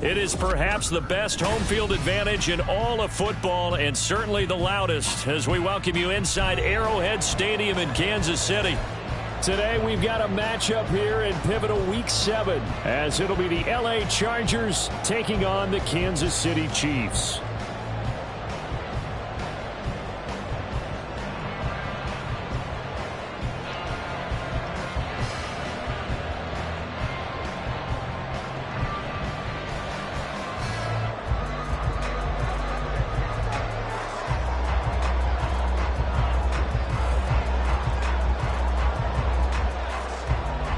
It is perhaps the best home field advantage in all of football and certainly the loudest as we welcome you inside Arrowhead Stadium in Kansas City. Today we've got a matchup here in pivotal Week 7 as it'll be the LA Chargers taking on the Kansas City Chiefs.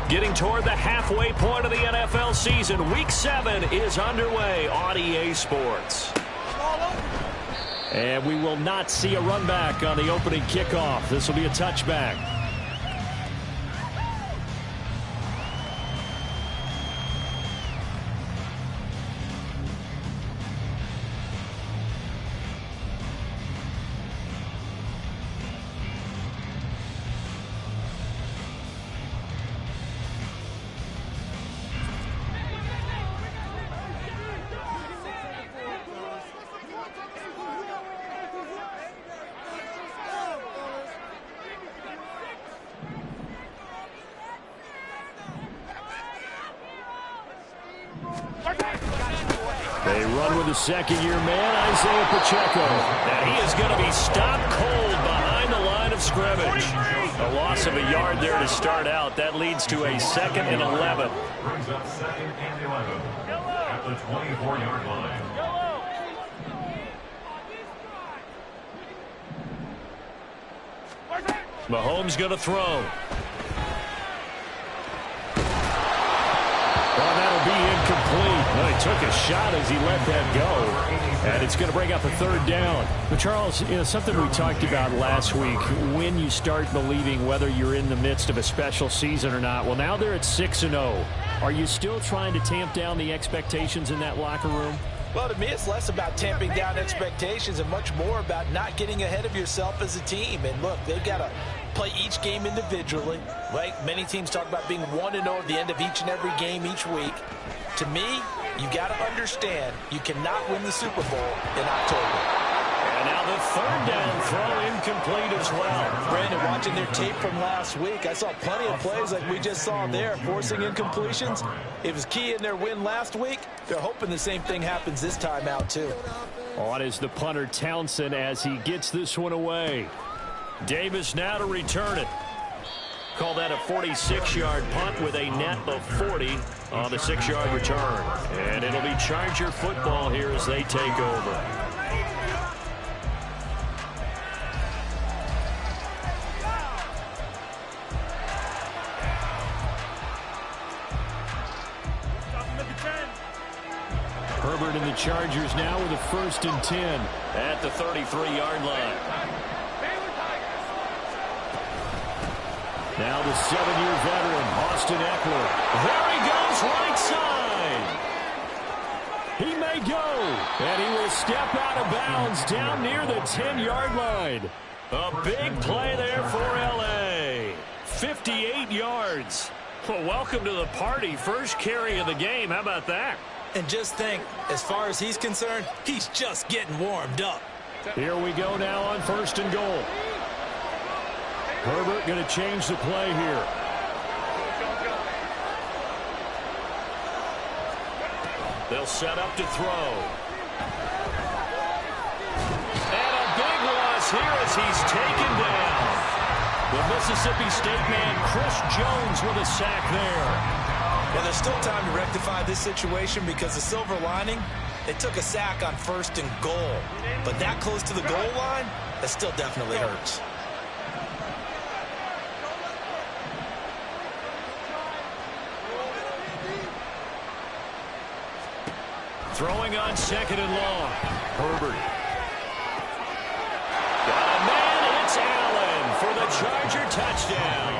Getting toward the halfway point of the NFL season, Week 7 is underway on EA Sports. And we will not see a run back on the opening kickoff. This will be a touchback. They run with the second-year man, Isaiah Pacheco. And he is going to be stopped cold behind the line of scrimmage. A loss of a yard there to start out. That leads to a 2nd and 11. Brings up 2nd and 11 at the 24-yard line. Mahomes going to throw. That'll be incomplete. Well, he took a shot as he let that go. And it's going to bring up a 3rd down. But, Charles, something we talked about last week, when you start believing whether you're in the midst of a special season or not. Well, now they're at 6-0. Are you still trying to tamp down the expectations in that locker room? Well, to me, it's less about tamping down expectations and much more about not getting ahead of yourself as a team. And, look, they've got to play each game individually, right? Many teams talk about being 1-0 at the end of each and every game each week. To me, you got to understand you cannot win the Super Bowl in October. And now the 3rd down throw incomplete as well. Brandon, watching their tape from last week, I saw plenty of plays like we just saw there, forcing incompletions. It was key in their win last week. They're hoping the same thing happens this time out, too. On is the punter, Townsend, as he gets this one away. Davis now to return it. Call that a 46-yard punt with a net of 40 on the 6-yard return. And it'll be Charger football here as they take over. Herbert and the Chargers now with a 1st and 10 at the 33-yard line. Now the 7-year veteran, Austin Eckler. There he goes, right side. He may go, and he will step out of bounds down near the 10-yard line. A big play there for L.A. 58 yards. Well, welcome to the party. First carry of the game. How about that? And just think, as far as he's concerned, he's just getting warmed up. Here we go now on 1st and goal. Herbert going to change the play here. They'll set up to throw. And a big loss here as he's taken down. The Mississippi State man, Chris Jones, with a sack there. Well, there's still time to rectify this situation because the silver lining, they took a sack on 1st and goal. But that close to the goal line, that still definitely hurts. Throwing on 2nd and long. Herbert. Got a man. It's Allen for the Charger touchdown.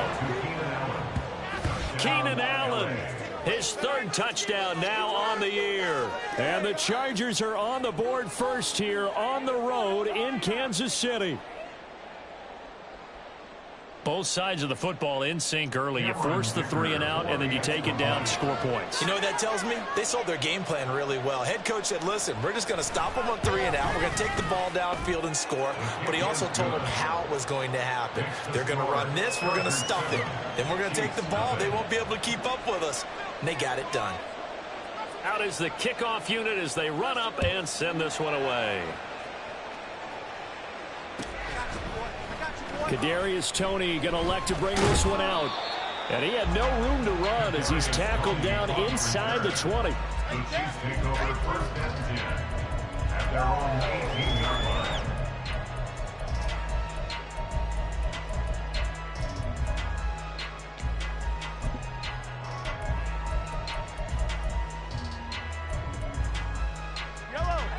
Keenan Allen, his 3rd touchdown now on the year. And the Chargers are on the board first here on the road in Kansas City. Both sides of the football in sync early. You force the 3 and out, and then you take it down, score points. You know what that tells me? They sold their game plan really well. Head coach said, listen, we're just going to stop them on 3 and out. We're going to take the ball downfield and score. But he also told them how it was going to happen. They're going to run this. We're going to stuff it. Then we're going to take the ball. They won't be able to keep up with us. And they got it done. Out is the kickoff unit as they run up and send this one away. Kadarius Toney going to elect to bring this one out. And he had no room to run as he's tackled down inside the 20. The Chiefs take over first and 10 at their own 18-yard line.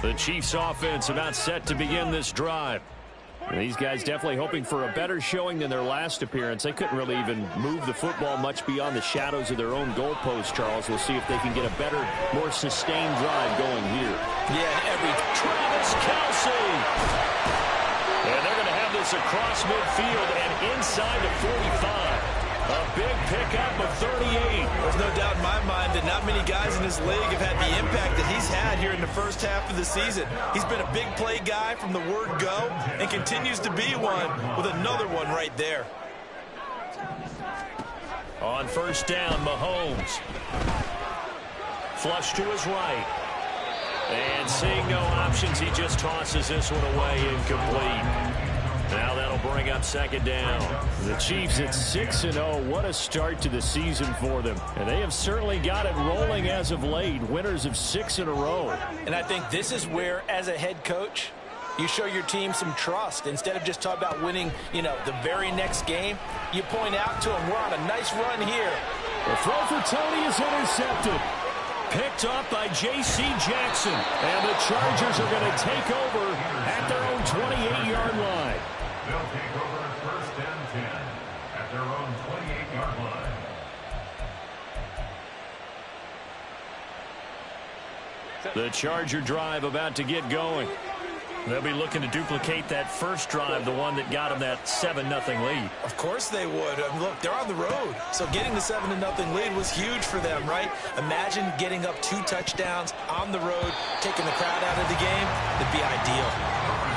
The Chiefs offense about set to begin this drive. And these guys definitely hoping for a better showing than their last appearance. They couldn't really even move the football much beyond the shadows of their own goalpost, Charles. We'll see if they can get a better, more sustained drive going here. Yeah, every Travis Kelce. And they're going to have this across midfield and inside the 45. A big pickup of 38. There's no doubt in my mind that not many guys in this league have had the impact that he's had here in the first half of the season. He's been a big play guy from the word go and continues to be one with another one right there. On first down, Mahomes. Flush to his right. And seeing no options, he just tosses this one away incomplete. Now that'll bring up second down. The Chiefs at 6-0. What a start to the season for them. And they have certainly got it rolling as of late. Winners of 6 in a row. And I think this is where, as a head coach, you show your team some trust. Instead of just talking about winning, the very next game, you point out to them, we're on a nice run here. The throw for Toney is intercepted. Picked off by J.C. Jackson. And the Chargers are going to take over at their own 28-yard line. They'll take over first and 10 at their own 28-yard line. The Charger drive about to get going. They'll be looking to duplicate that first drive, the one that got them that 7-0 lead. Of course they would. Look, they're on the road. So getting the 7-0 lead was huge for them, right? Imagine getting up 2 touchdowns on the road, taking the crowd out of the game. It'd be ideal.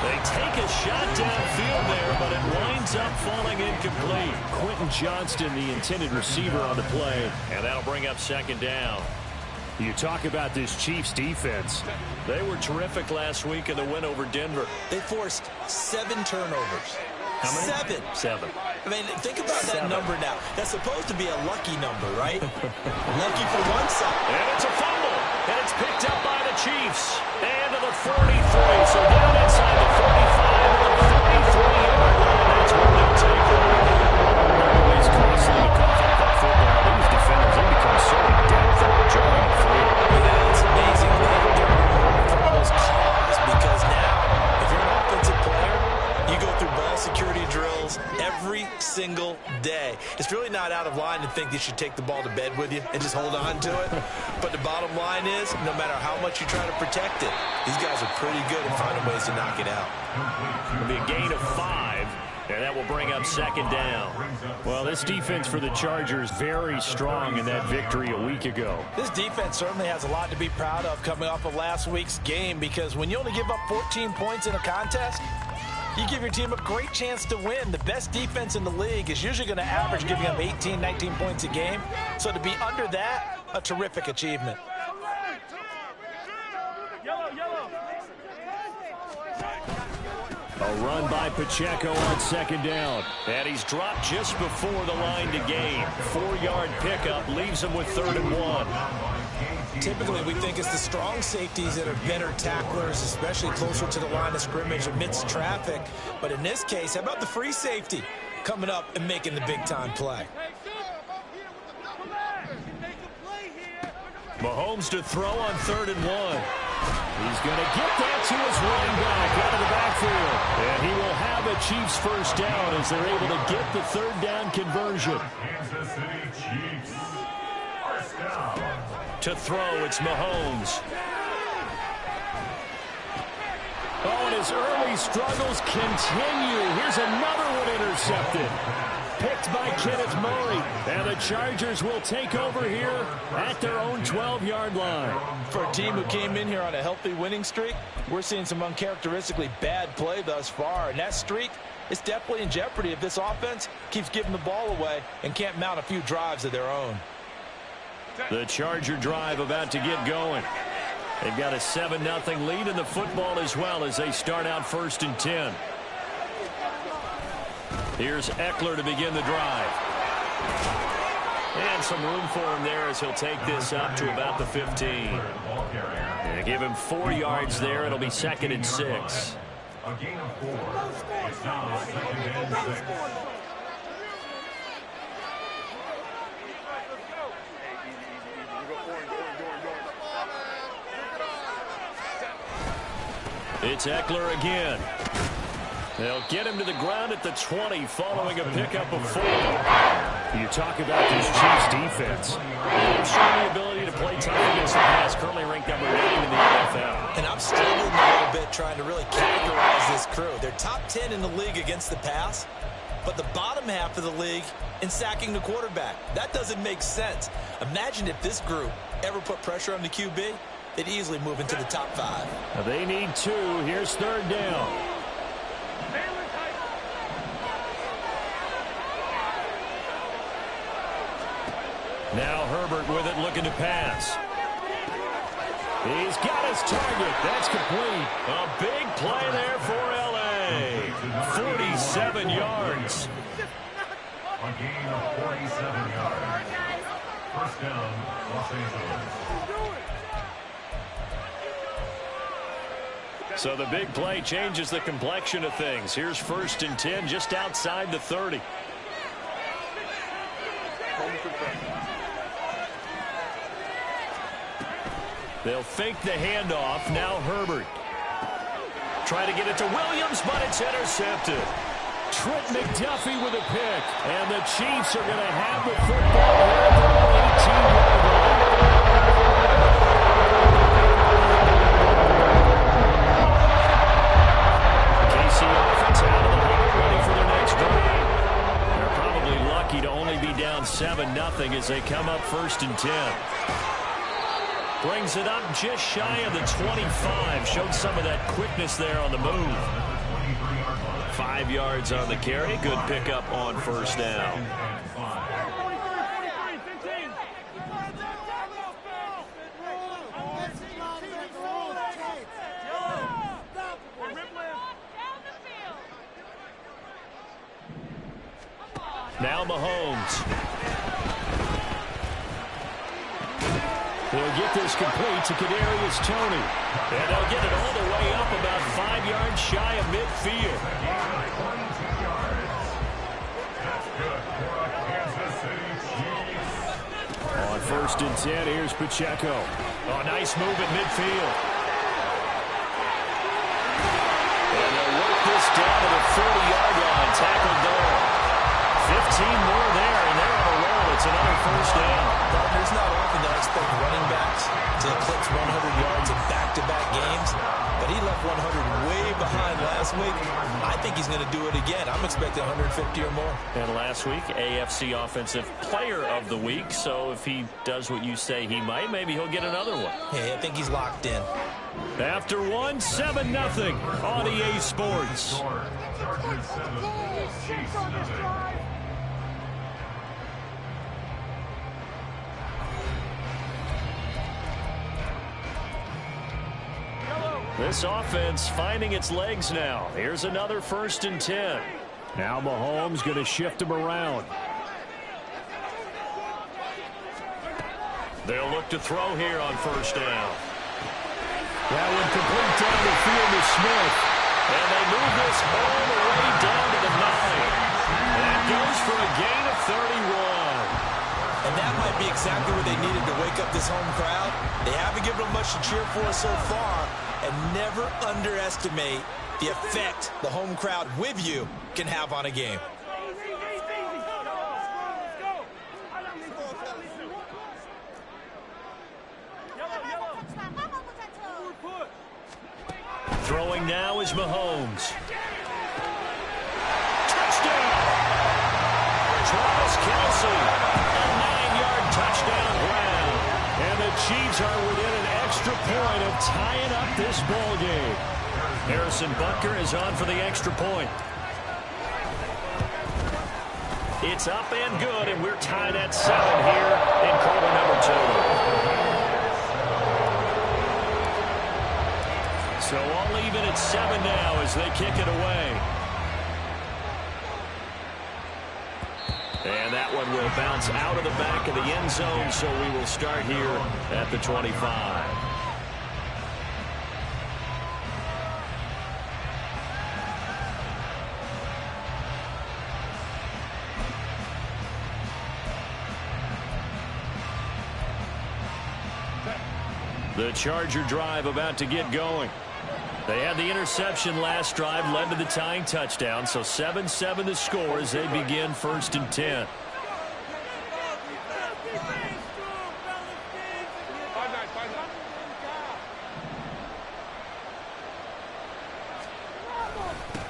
They take a shot downfield there, but it winds up falling incomplete. Quentin Johnston, the intended receiver on the play, and that'll bring up second down. You talk about this Chiefs defense. They were terrific last week in the win over Denver. They forced 7 turnovers. How many? 7. I mean, think about that number now. That's supposed to be a lucky number, right? Lucky for one side. And it's a fumble. And it's picked up by the Chiefs. And to the 43. So down inside the 45 to the 43-yard line. That's where they'll take it. Always costly to cough up that football. These defenders, they become so adept at jarring it free. It's amazing that they're from those calls because now, if you're an offensive player, you go through ball security drills every single day. It's really not out of line to think you should take the ball to bed with you and just hold on to it. But the bottom line is, no matter how much you try to protect it, these guys are pretty good at finding ways to knock it out. It'll be a gain of 5. And that will bring up second down. Well, this defense for the Chargers very strong in that victory a week ago. This defense certainly has a lot to be proud of coming off of last week's game because when you only give up 14 points in a contest, you give your team a great chance to win. The best defense in the league is usually going to average giving up 18, 19 points a game. So to be under that, a terrific achievement. A run by Pacheco on second down. And he's dropped just before the line to gain. 4-yard pickup leaves him with 3rd and 1. Typically, we think it's the strong safeties that are better tacklers, especially closer to the line of scrimmage amidst traffic. But in this case, how about the free safety coming up and making the big-time play? Mahomes to throw on 3rd and 1. He's going to get that to his running back out of the backfield. And he will have a Chiefs first down as they're able to get the 3rd down conversion. Kansas City Chiefs. First down. To throw, it's Mahomes. Oh, and his early struggles continue. Here's another one intercepted. Picked by Kenneth Murray. And the Chargers will take over here at their own 12-yard line. For a team who came in here on a healthy winning streak, we're seeing some uncharacteristically bad play thus far. And that streak is definitely in jeopardy if this offense keeps giving the ball away and can't mount a few drives of their own. The Charger drive about to get going. They've got a 7-0 lead in the football as well as they start out 1st and 10. Here's Eckler to begin the drive. And some room for him there as he'll take this up to about the 15. And give him 4 yards there. It'll be 2nd and 6. A gain of 4. It's now 2nd and 6. It's Eckler again. They'll get him to the ground at the 20 following a pickup of 4. You talk about this Chiefs defense. They've shown the ability to play tough against the pass, currently ranked number 9 in the NFL. And I'm struggling a little bit trying to really categorize this crew. They're top 10 in the league against the pass, but the bottom half of the league in sacking the quarterback. That doesn't make sense. Imagine if this group ever put pressure on the QB, they'd easily move into the top 5. Now they need 2. Here's 3rd down. Now Herbert with it, looking to pass. He's got his target. That's complete. A big play there for L.A. 47 yards. A gain of 47 yards. 1st down, Los Angeles. So the big play changes the complexion of things. Here's 1st and 10 just outside the 30. They'll fake the handoff. Now Herbert. Try to get it to Williams, but it's intercepted. Trent McDuffie with a pick. And the Chiefs are going to have the football here at their own 18-yard line. KC offense out of the hole, ready for their next drive. They're probably lucky to only be down 7-0 as they come up 1st and 10. Brings it up just shy of the 25. Showed some of that quickness there on the move. 5 yards on the carry. Good pickup on 1st down. Now Mahomes. He'll get this complete to Kadarius Toney. And they'll get it all the way up about 5 yards shy of midfield. On 1st and 10, here's Pacheco. Oh, nice move at midfield. And they'll work this down to the 40-yard line. Tackled there. 15 more there, and they're on a roll. It's another 1st down. There's not often that I expect running backs to eclipse 100 yards in back-to-back games, but he left 100 way behind last week. I think he's going to do it again. I'm expecting 150 or more. And last week, AFC Offensive Player of the Week, so if he does what you say he might, maybe he'll get another one. Hey, I think he's locked in. After 7-0 on EA Sports. Chargers 7, Chiefs 0. This offense finding its legs now. Here's another 1st and 10. Now Mahomes going to shift him around. They'll look to throw here on 1st down. That one complete down the field to Smith. And they move this all the way down to the 9. And it goes for a gain of 31. And that might be exactly what they needed to wake up this home crowd. They haven't given them much to cheer for so far. And never underestimate the effect the home crowd with you can have on a game. Throwing now is Mahomes. Touchdown! Travis Kelce. A 9-yard touchdown ground. And the Chiefs are within an extra point of tying up this ball game. Harrison Butker is on for the extra point. It's up and good, and we're tied at 7 here in quarter number 2. So all even at 7 now as they kick it away. And that one will bounce out of the back of the end zone, so we will start here at the 25. The Charger drive about to get going. They had the interception last drive, led to the tying touchdown, so 7-7 the score as they begin 1st and 10.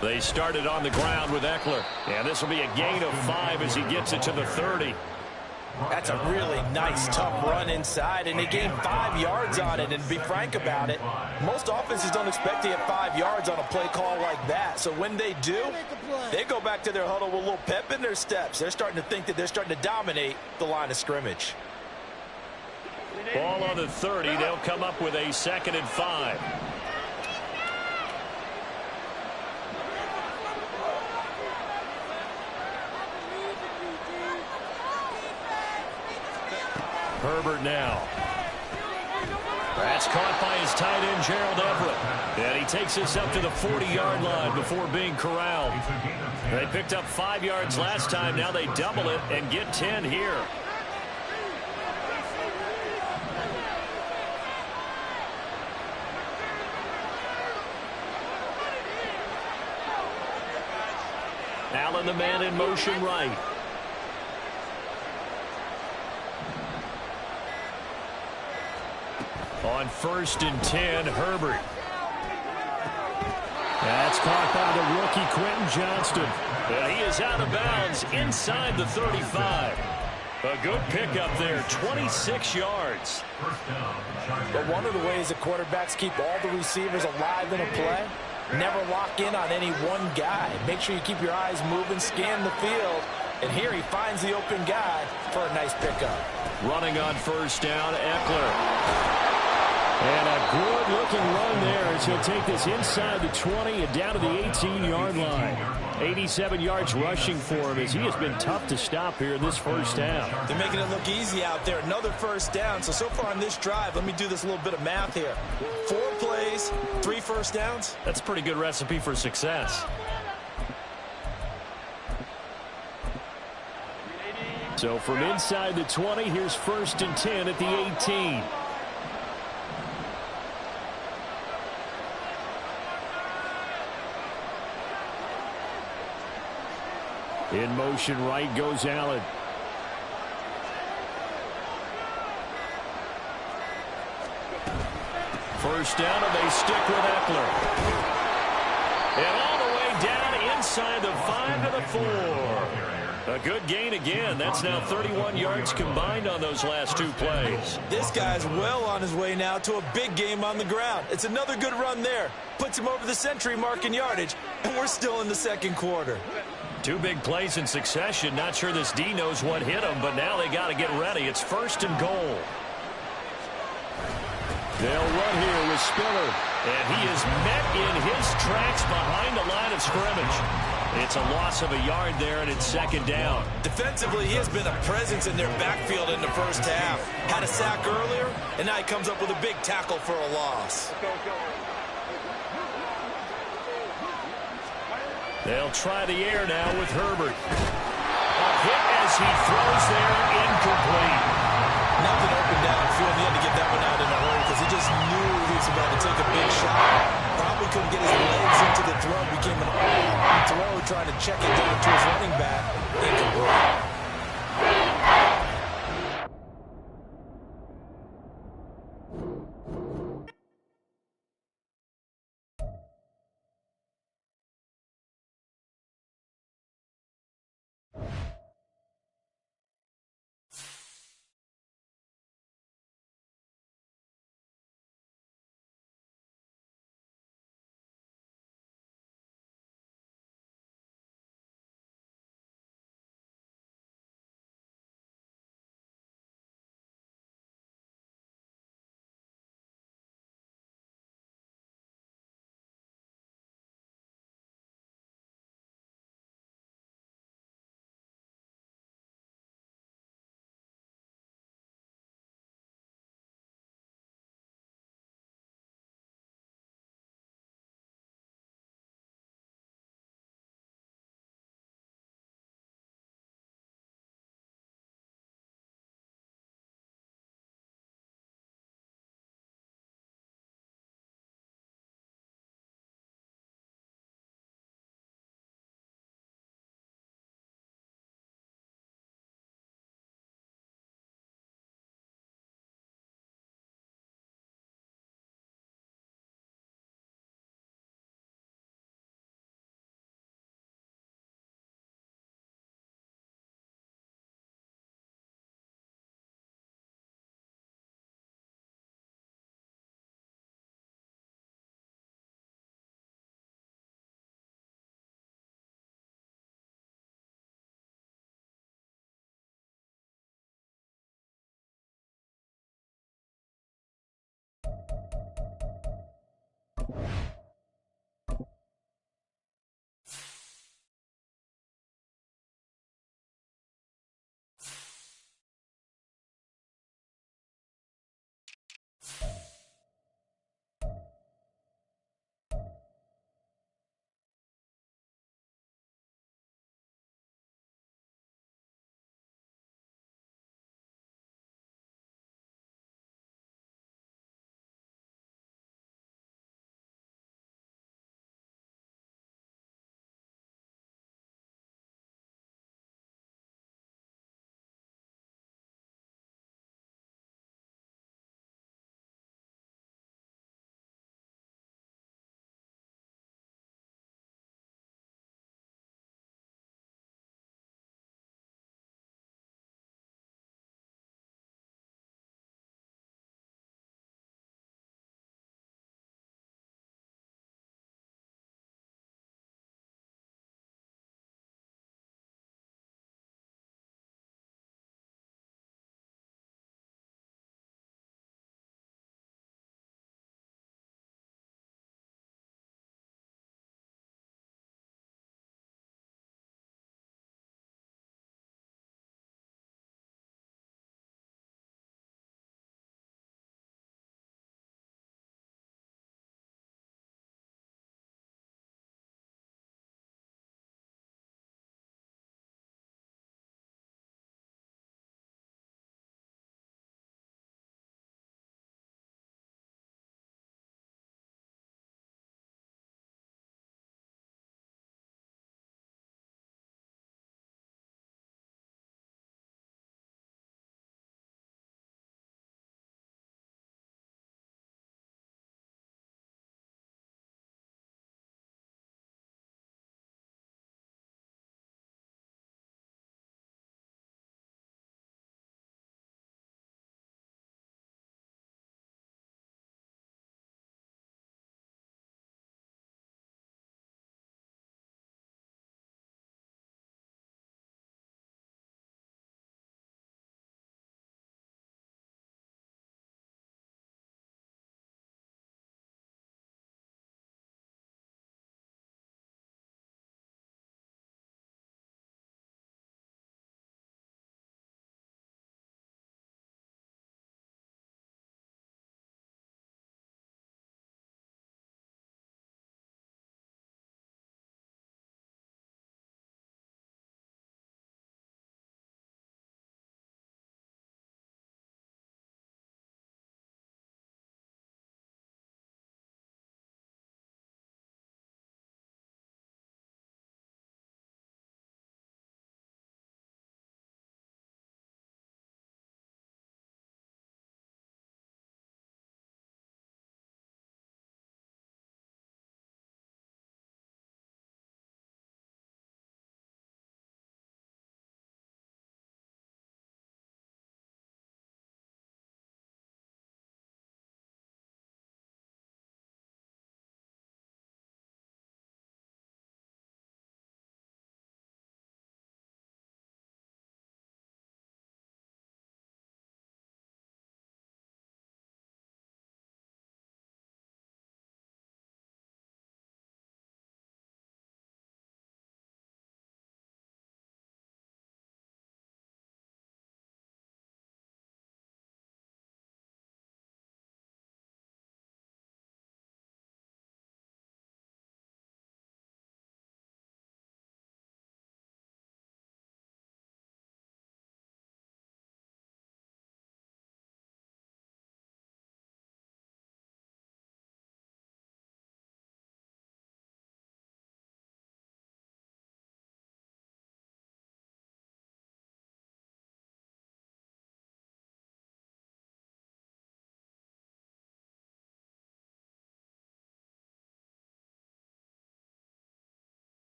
They started on the ground with Eckler, and this will be a gain of 5 as he gets it to the 30. That's a really nice, tough run inside, and they gained 5 yards on it. And to be frank about it, most offenses don't expect to get 5 yards on a play call like that. So when they do, they go back to their huddle with a little pep in their steps. They're starting to think that they're starting to dominate the line of scrimmage. Ball on the 30. They'll come up with a 2nd and 5. Herbert now. That's caught by his tight end, Gerald Everett. And he takes us up to the 40-yard line before being corralled. They picked up 5 yards last time. Now they double it and get 10 here. Allen, the man in motion right. On 1st and 10, Herbert. That's caught by the rookie, Quentin Johnston. And he is out of bounds inside the 35. A good pickup there, 26 yards. But one of the ways that quarterbacks keep all the receivers alive in a play, never lock in on any one guy. Make sure you keep your eyes moving, scan the field. And here he finds the open guy for a nice pickup. Running on 1st down, Eckler. And a good-looking run there as he'll take this inside the 20 and down to the 18-yard line. 87 yards rushing for him as he has been tough to stop here in this 1st down. They're making it look easy out there. Another 1st down. So far on this drive, let me do this little bit of math here. 4 plays, 3 1st downs. That's a pretty good recipe for success. So from inside the 20, here's 1st and 10 at the 18. In motion right goes Allen. First down, and they stick with Eckler. And all the way down inside the 5 to the 4. A good gain again. That's now 31 yards combined on those last 2 plays. This guy's well on his way now to a big game on the ground. It's another good run there. Puts him over the century mark in yardage, and we're still in the 2nd quarter. 2 big plays in succession. Not sure this D knows what hit him, but now they got to get ready. It's 1st and goal. They'll run here with Spiller, and he is met in his tracks behind the line of scrimmage. It's a loss of a yard there, and it's 2nd down. Defensively, he has been a presence in their backfield in the 1st half. Had a sack earlier, and now he comes up with a big tackle for a loss. They'll try the air now with Herbert. A hit as he throws there, incomplete. Nothing open downfield. He had to get that one out in a hurry because he just knew he was about to take a big shot. Probably couldn't get his legs into the throw. Became an all-on throw trying to check it down to his running back. Incomplete.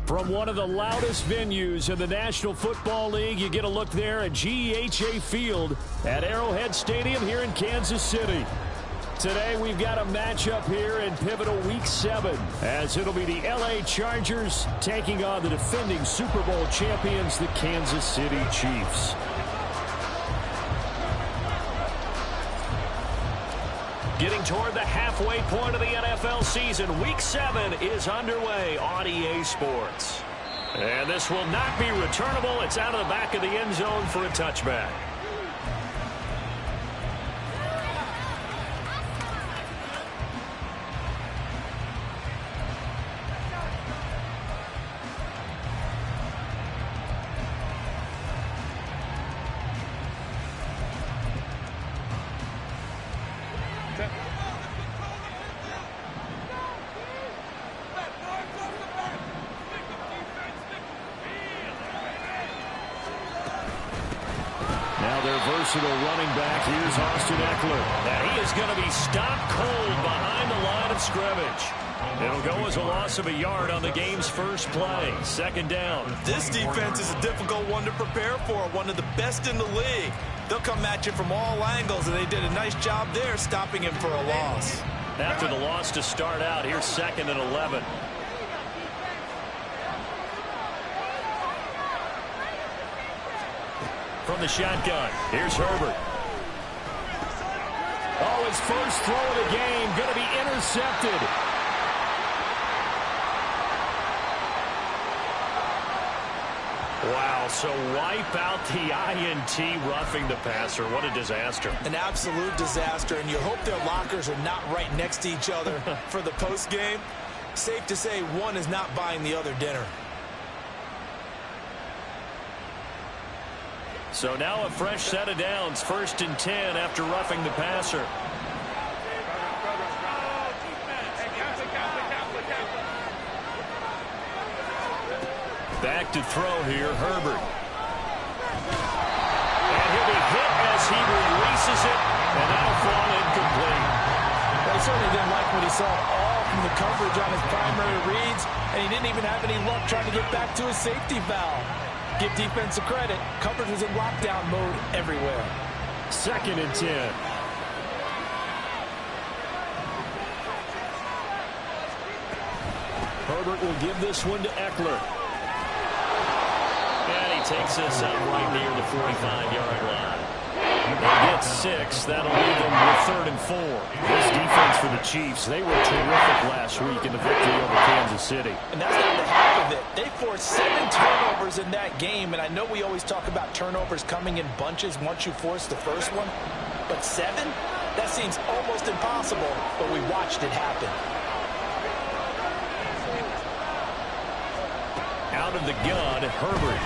From one of the loudest venues in the National Football League, you get a look there at GEHA Field at Arrowhead Stadium here in Kansas City. Today we've got a matchup here in pivotal Week 7, as it'll be the LA Chargers taking on the defending Super Bowl champions, the Kansas City Chiefs. Getting toward the halfway point of the NFL season, Week 7 is underway on EA Sports. And this will not be returnable. It's out of the back of the end zone for a touchback. Versatile running back. Here's Austin Eckler. And he is going to be stopped cold behind the line of scrimmage. It'll go as a loss of a yard on the game's first play. Second down. This defense is a difficult one to prepare for, one of the best in the league. They'll come at you from all angles, and they did a nice job there stopping him for a loss. After the loss to start out, here's 2nd and 11. From the shotgun, here's Herbert. Oh, his first throw of the game, going to be intercepted. Wow, so wipe out the INT, roughing the passer. What a disaster. An absolute disaster, and you hope their lockers are not right next to each other for the postgame. Safe to say one is not buying the other dinner. So now a fresh set of downs, 1st and 10 after roughing the passer. Back to throw here, Herbert. And he'll be hit as he releases it, and that'll fall incomplete. Well, he certainly didn't like what he saw all from the coverage on his primary reads, and he didn't even have any luck trying to get back to his safety valve. Give defense a credit. Coverage was in lockdown mode everywhere. 2nd and 10. Herbert will give this one to Eckler. And he takes this out right near the 45-yard line. They get 6. That'll leave them with 3rd and 4. This defense for the Chiefs, they were terrific last week in the victory over Kansas City. And that's not the half of it. They forced 7 turnovers in that game, and I know we always talk about turnovers coming in bunches once you force the first one, but 7? That seems almost impossible, but we watched it happen. Out of the gun, Herbert.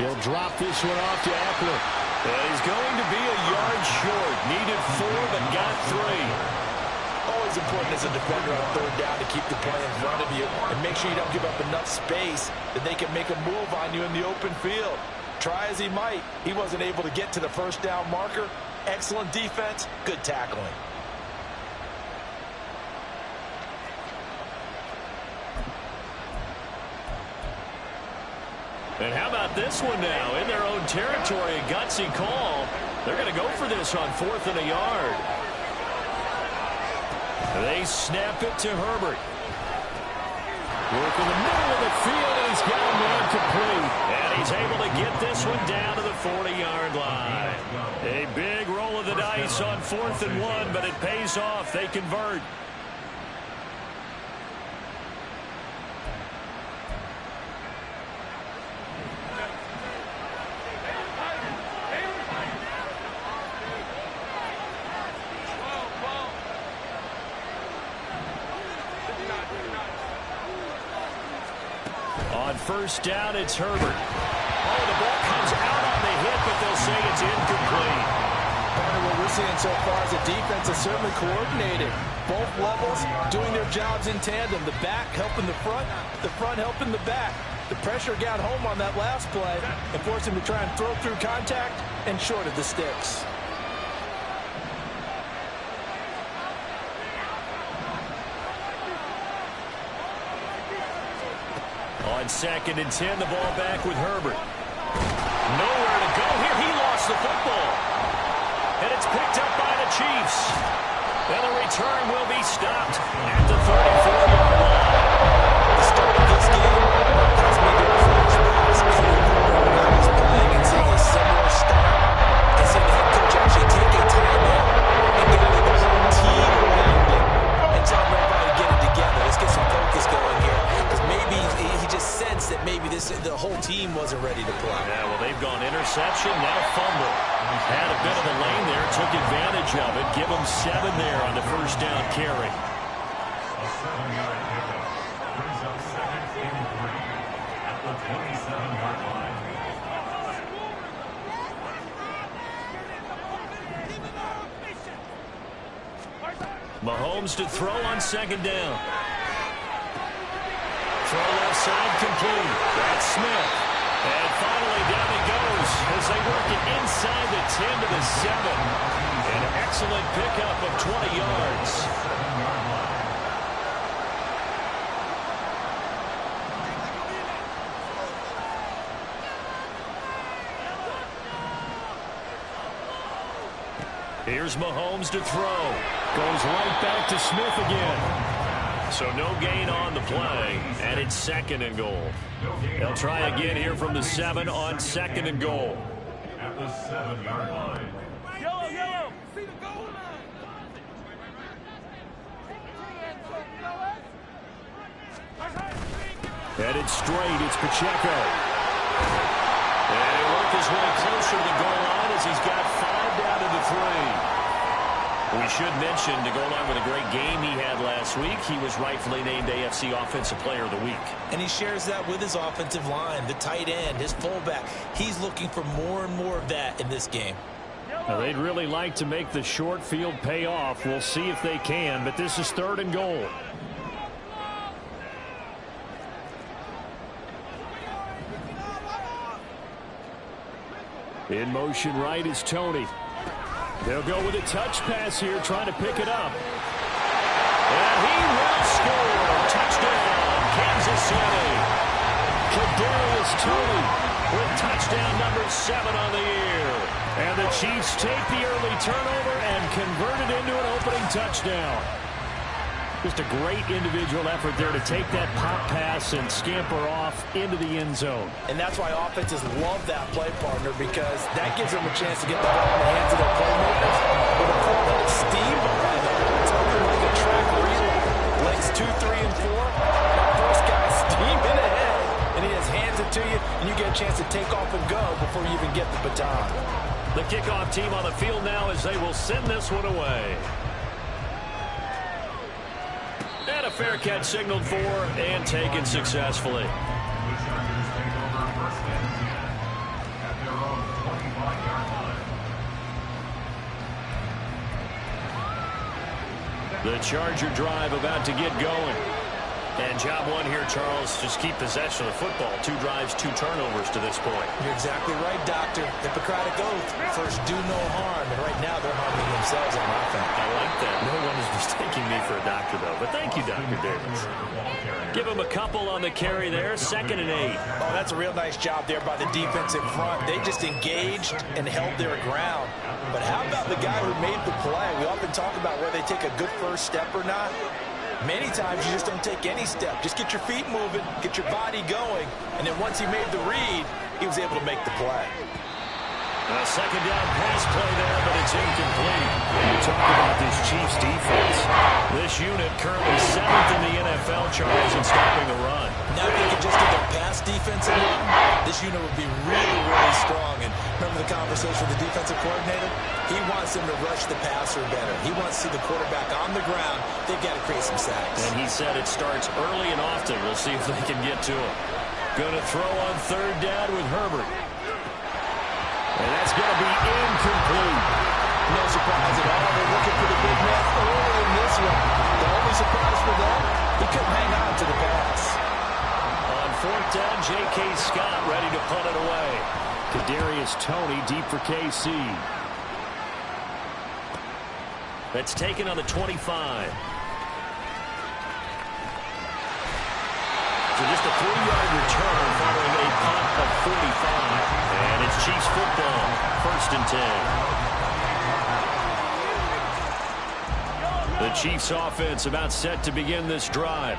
He'll drop this one off to Eckler. And he's going to be a yard short. Needed 4, but got 3. Always important as a defender on 3rd down to keep the play in front of you and make sure you don't give up enough space that they can make a move on you in the open field. Try as he might, he wasn't able to get to the 1st down marker. Excellent defense, good tackling. And how about this one now? In their own territory, a gutsy call. They're going to go for this on 4th and a yard. They snap it to Herbert. Work in the middle of the field, and he's got a man complete. And he's able to get this one down to the 40-yard line. A big roll of the dice on 4th and 1, but it pays off. They convert. On 1st down, it's Herbert. Oh, the ball comes out on the hit, but they'll say it's incomplete. What we're seeing so far is the defense is certainly coordinated. Both levels doing their jobs in tandem. The back helping the front helping the back. The pressure got home on that last play and forced him to try and throw through contact and short of the sticks. on 2nd and 10. The ball back with Herbert. Nowhere to go here. He lost the football. And it's picked up by the Chiefs. And the return will be stopped at the 34-yard line. The start of this game has me doing flashbacks to when I was playing and seeing a similar start. And seeing the head coach actually take a timeout and gather the whole team around him and tell everybody to get it together. Let's get some focus going here. Because maybe he just sensed that maybe the whole team wasn't ready to play. Yeah, well, they've gone interception, now fumble. Had a bit of a lane there, took advantage of it. Give them 7 there on the first down carry. A 7-yard pickup brings up 2nd and 3 at the 27-yard line. Mahomes to throw on 2nd down. Throw left side complete. That's Smith. And finally down he goes as they work it inside the 10 to the 7. An excellent pickup of 20 yards. Here's Mahomes to throw. Goes right back to Smith again. So no gain on the play, and it's 2nd and goal. They'll try again here from the 7 on 2nd and goal. At the 7-yard line. Yellow, see the goal line. Headed straight, it's Pacheco. And he'll work his way closer to the goal line as he's got 5 down to the 3. We should mention, to go along with a great game he had last week, he was rightfully named AFC Offensive Player of the Week. And he shares that with his offensive line, the tight end, his fullback. He's looking for more and more of that in this game. Now, they'd really like to make the short field pay off. We'll see if they can, but this is 3rd and goal. In motion right is Tony. They'll go with a touch pass here, trying to pick it up. And he will score. Touchdown, Kansas City. Kadarius Toney with touchdown number 7 on the year. And the Chiefs take the early turnover and convert it into an opening touchdown. Just a great individual effort there to take that pop pass and scamper off into the end zone. And that's why offenses love that play, partner, because that gives them a chance to get the ball in the hands of their playmakers with a full head of steam behind them. It's open like a track relay. Legs 2, 3, and 4. That first guy steaming ahead, and he just hands it to you, and you get a chance to take off and go before you even get the baton. The kickoff team on the field now as they will send this one away. And a fair catch signaled for and taken successfully. The Chargers take over 1st and 10 at their own 25-yard line. The Charger drive about to get going. And job one here, Charles, just keep possession of the football. 2 drives, 2 turnovers to this point. You're exactly right, Doctor. Hippocratic oath. First, do no harm. And right now, they're harming themselves on offense. I like that. No one is mistaking me for a doctor, though. But thank you, Dr. Davis. Give him a couple on the carry there. 2nd and 8. Oh, that's a real nice job there by the defense in front. They just engaged and held their ground. But how about the guy who made the play? We often talk about whether they take a good first step or not. Many times you just don't take any step. Just get your feet moving, get your body going, and then once he made the read, he was able to make the play. A 2nd down pass play there, but it's incomplete. You talk about this Chiefs defense. This unit currently 7th in the NFL, Charles, in stopping the run. Now if they could just get their pass defense in line, this unit would be really, really strong. And remember the conversation with the defensive coordinator? He wants them to rush the passer better. He wants to see the quarterback on the ground. They've got to create some sacks. And he said it starts early and often. We'll see if they can get to him. Going to throw on 3rd down with Herbert. And that's going to be incomplete. No surprise at all. They're looking for the big man early in this one. The only surprise for them, he couldn't hang on to the pass. On 4th down, J.K. Scott ready to punt it away. Kadarius Toney deep for KC. That's taken on the 25. So just a 3-yard return following a punt of 45. And it's Chiefs football, 1st and 10. The Chiefs offense about set to begin this drive.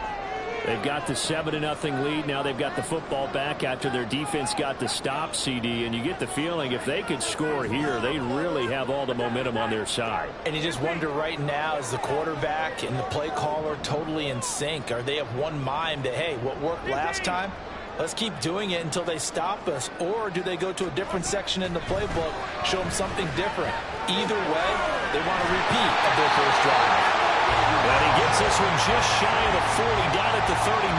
They've got the 7-0 lead. Now they've got the football back after their defense got the stop, CD. And you get the feeling if they could score here, they really have all the momentum on their side. And you just wonder right now, is the quarterback and the play caller totally in sync? Are they of one mind that, hey, what worked last time, let's keep doing it until they stop us? Or do they go to a different section in the playbook, show them something different? Either way, they want to repeat of their first drive. And he gets this one just shy of the 40, down at the 39.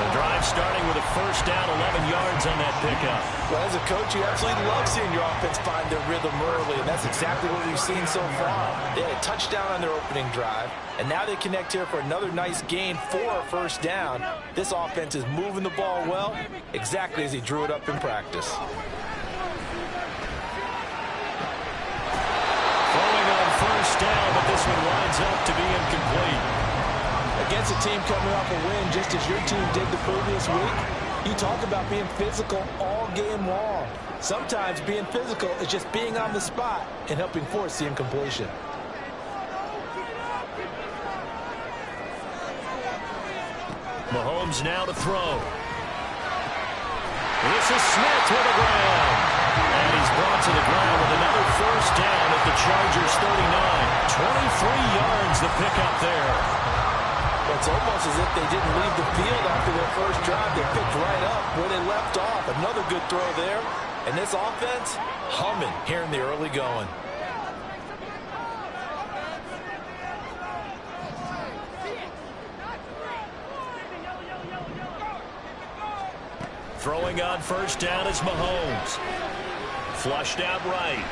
The drive starting with a 1st down, 11 yards on that pickup. Well, as a coach, you absolutely love seeing your offense find their rhythm early, and that's exactly what we've seen so far. They had a touchdown on their opening drive, and now they connect here for another nice gain for a 1st down. This offense is moving the ball well, exactly as he drew it up in practice. Throwing on 1st down, but this one winds up to be incomplete. Against a team coming off a win, just as your team did the previous week, you talk about being physical all game long. Sometimes being physical is just being on the spot and helping force the incompletion. Mahomes now to throw. This is Smith with the ground. And he's brought to the ground with another 1st down at the Chargers 39. 23 yards the pickup there. It's almost as if they didn't leave the field after their first drive. They picked right up where they left off. Another good throw there. And this offense, humming here in the early going. Throwing on 1st down is Mahomes. Flushed out right.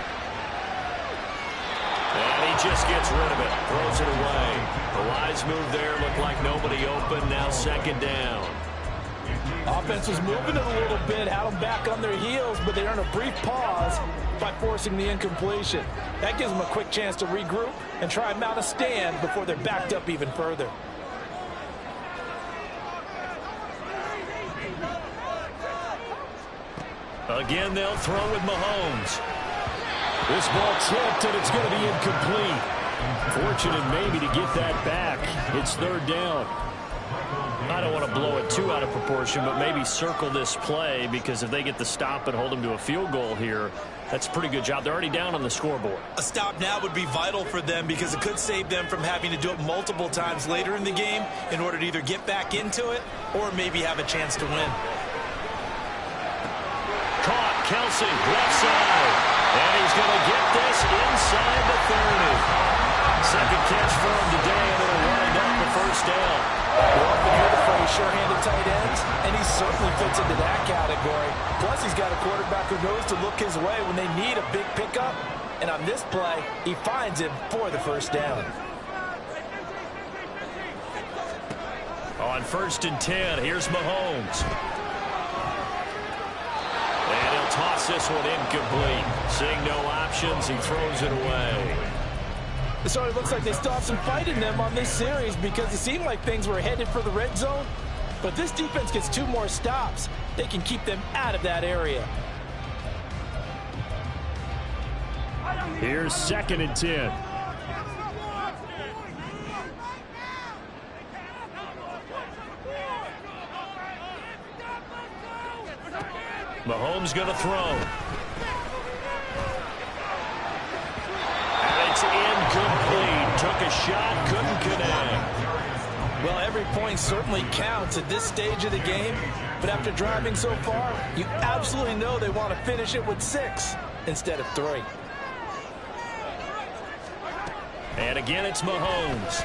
And he just gets rid of it. Throws it away. The wise move there. Looked like nobody open. Now 2nd down. Offense was moving it a little bit. Had them back on their heels, but they earned a brief pause by forcing the incompletion. That gives them a quick chance to regroup and try and mount a stand before they're backed up even further. Again, they'll throw with Mahomes. This ball tipped, and it's going to be incomplete. Fortunate maybe to get that back. It's 3rd down. I don't want to blow it too out of proportion, but maybe circle this play, because if they get the stop and hold them to a field goal here, that's a pretty good job. They're already down on the scoreboard. A stop now would be vital for them because it could save them from having to do it multiple times later in the game in order to either get back into it or maybe have a chance to win. Caught, Kelsey, left side. And he's going to get this inside the 30. Second catch for him today, and it'll wind up the 1st down. You often hear the phrase sure-handed tight ends, and he certainly fits into that category. Plus, he's got a quarterback who knows to look his way when they need a big pickup. And on this play, he finds him for the 1st down. On 1st and 10, here's Mahomes. And he'll toss this one incomplete. Seeing no options, he throws it away. It sort of looks like they still have some fight in them on this series because it seemed like things were headed for the red zone. But this defense gets 2 more stops. They can keep them out of that area. Here's 2nd and 10. Mahomes going to throw. And it's incomplete. Took a shot, couldn't connect. Well, every point certainly counts at this stage of the game. But after driving so far, you absolutely know they want to finish it with 6 instead of 3. And again, it's Mahomes.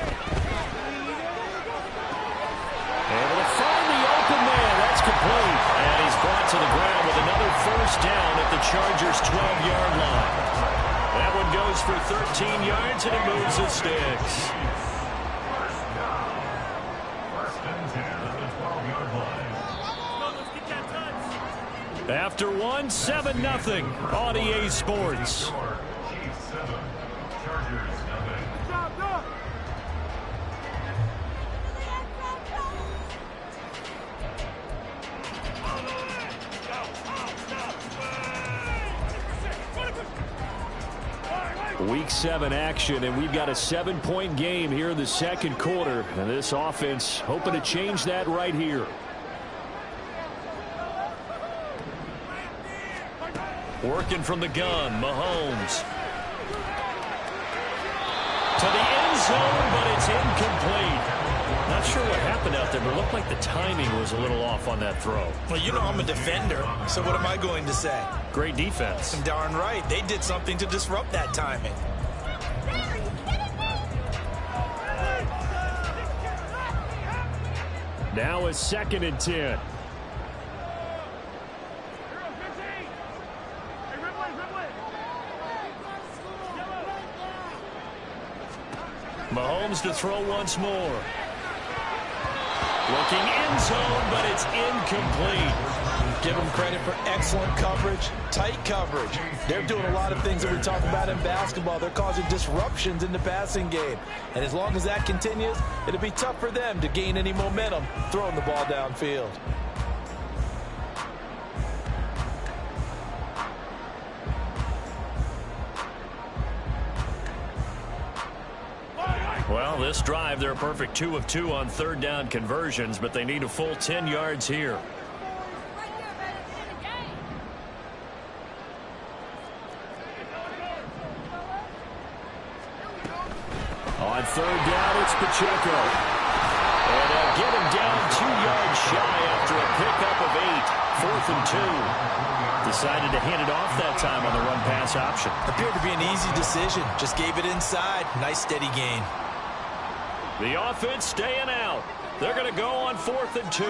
Able to find the open man. That's complete. And he's brought to the ground with another 1st down at the Chargers' 12-yard line. That one goes for 13 yards, and it moves the sticks. After 1, 7-0 on EA Sports. Week 7 action, and we've got a 7-point game here in the second quarter. And this offense hoping to change that right here. Working from the gun, Mahomes. To the end zone, but it's incomplete. Not sure what happened out there, but it looked like the timing was a little off on that throw. Well, you know I'm a defender, so what am I going to say? Great defense. Darn right. They did something to disrupt that timing. Now it's 2nd and 10. Mahomes to throw once more. Looking end zone, but it's incomplete. Give them credit for excellent coverage, tight coverage. They're doing a lot of things that we talk about in basketball. They're causing disruptions in the passing game. And as long as that continues, it'll be tough for them to gain any momentum throwing the ball downfield. Well, this drive, they're a perfect 2 of 2 on third down conversions, but they need a full 10 yards here. On third down, it's Pacheco. And they'll get him down 2 yards shy after a pickup of 8. 4th and 2. Decided to hand it off that time on the run-pass option. Appeared to be an easy decision. Just gave it inside. Nice steady gain. The offense staying out. They're going to go on 4th and 2.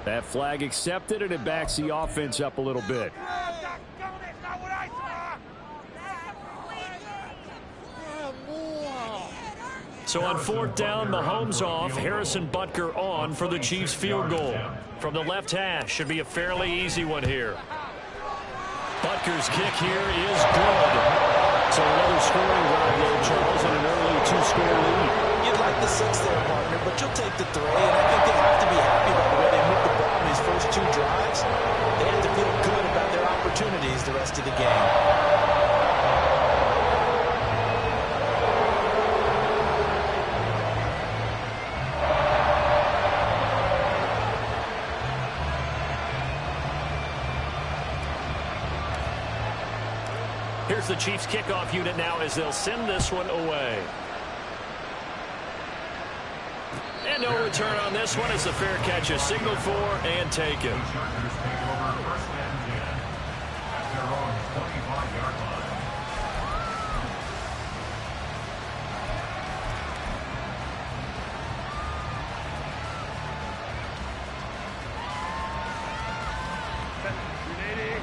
That flag accepted, and it backs the offense up a little bit. So on 4th down, Mahomes off, Harrison Butker on for the Chiefs field goal. From the left hash, should be a fairly easy one here. Butker's kick here is good. So another scoring drive there, Charles, and an early 2-score lead. You'd like the 6 there, partner, but you'll take the 3, and I think they have to be happy about the way they moved the ball in these first 2 drives. They have to feel good about their opportunities the rest of the game. Here's the Chiefs kickoff unit now as they'll send this one away. And no return on this one as the fair catch is signaled for and taken. The Chargers take over 1st and 10 at their own 25-yard line.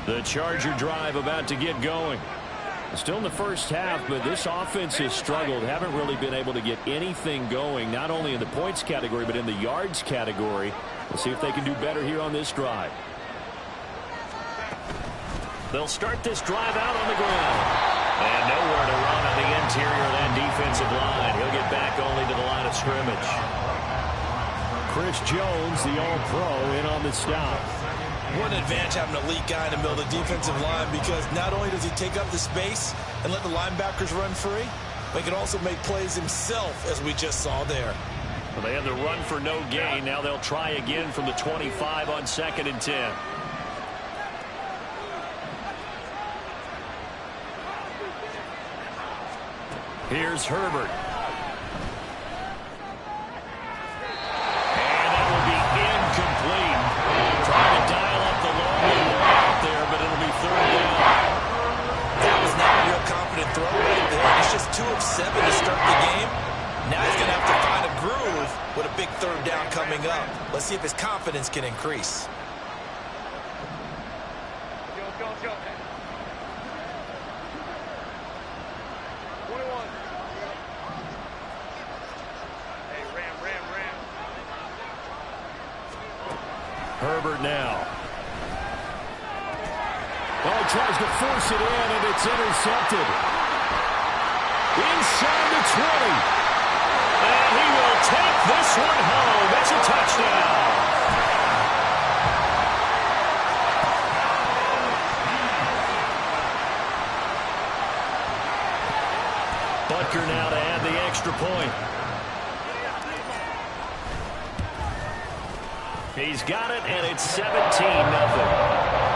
The Charger drive about to get going. Still in the first half, but this offense has struggled. Haven't really been able to get anything going, not only in the points category, but in the yards category. We'll see if they can do better here on this drive. They'll start this drive out on the ground. And nowhere to run on the interior of that defensive line. He'll get back only to the line of scrimmage. Chris Jones, the All-Pro, in on the stop. What an advantage having an elite guy in the middle of the defensive line, because not only does he take up the space and let the linebackers run free, but he can also make plays himself, as we just saw there. Well, they had the run for no gain. Now they'll try again from the 25 on 2nd and 10. Here's Herbert. And that will be incomplete. Trying to dial up the long one out there, but it'll be 3rd down. That was not a real confident throw right there. It's just 2 of 7 to start the game. Now he's going to have to find a groove with a big 3rd down coming up. Let's see if his confidence can increase. Go. 21. Hey, Ram. Herbert now. Oh, he tries to force it in, and it's intercepted. Inside the 20. And he will take this one home. It's a touchdown. Butker now to add the extra point. He's got it, and it's 17-0.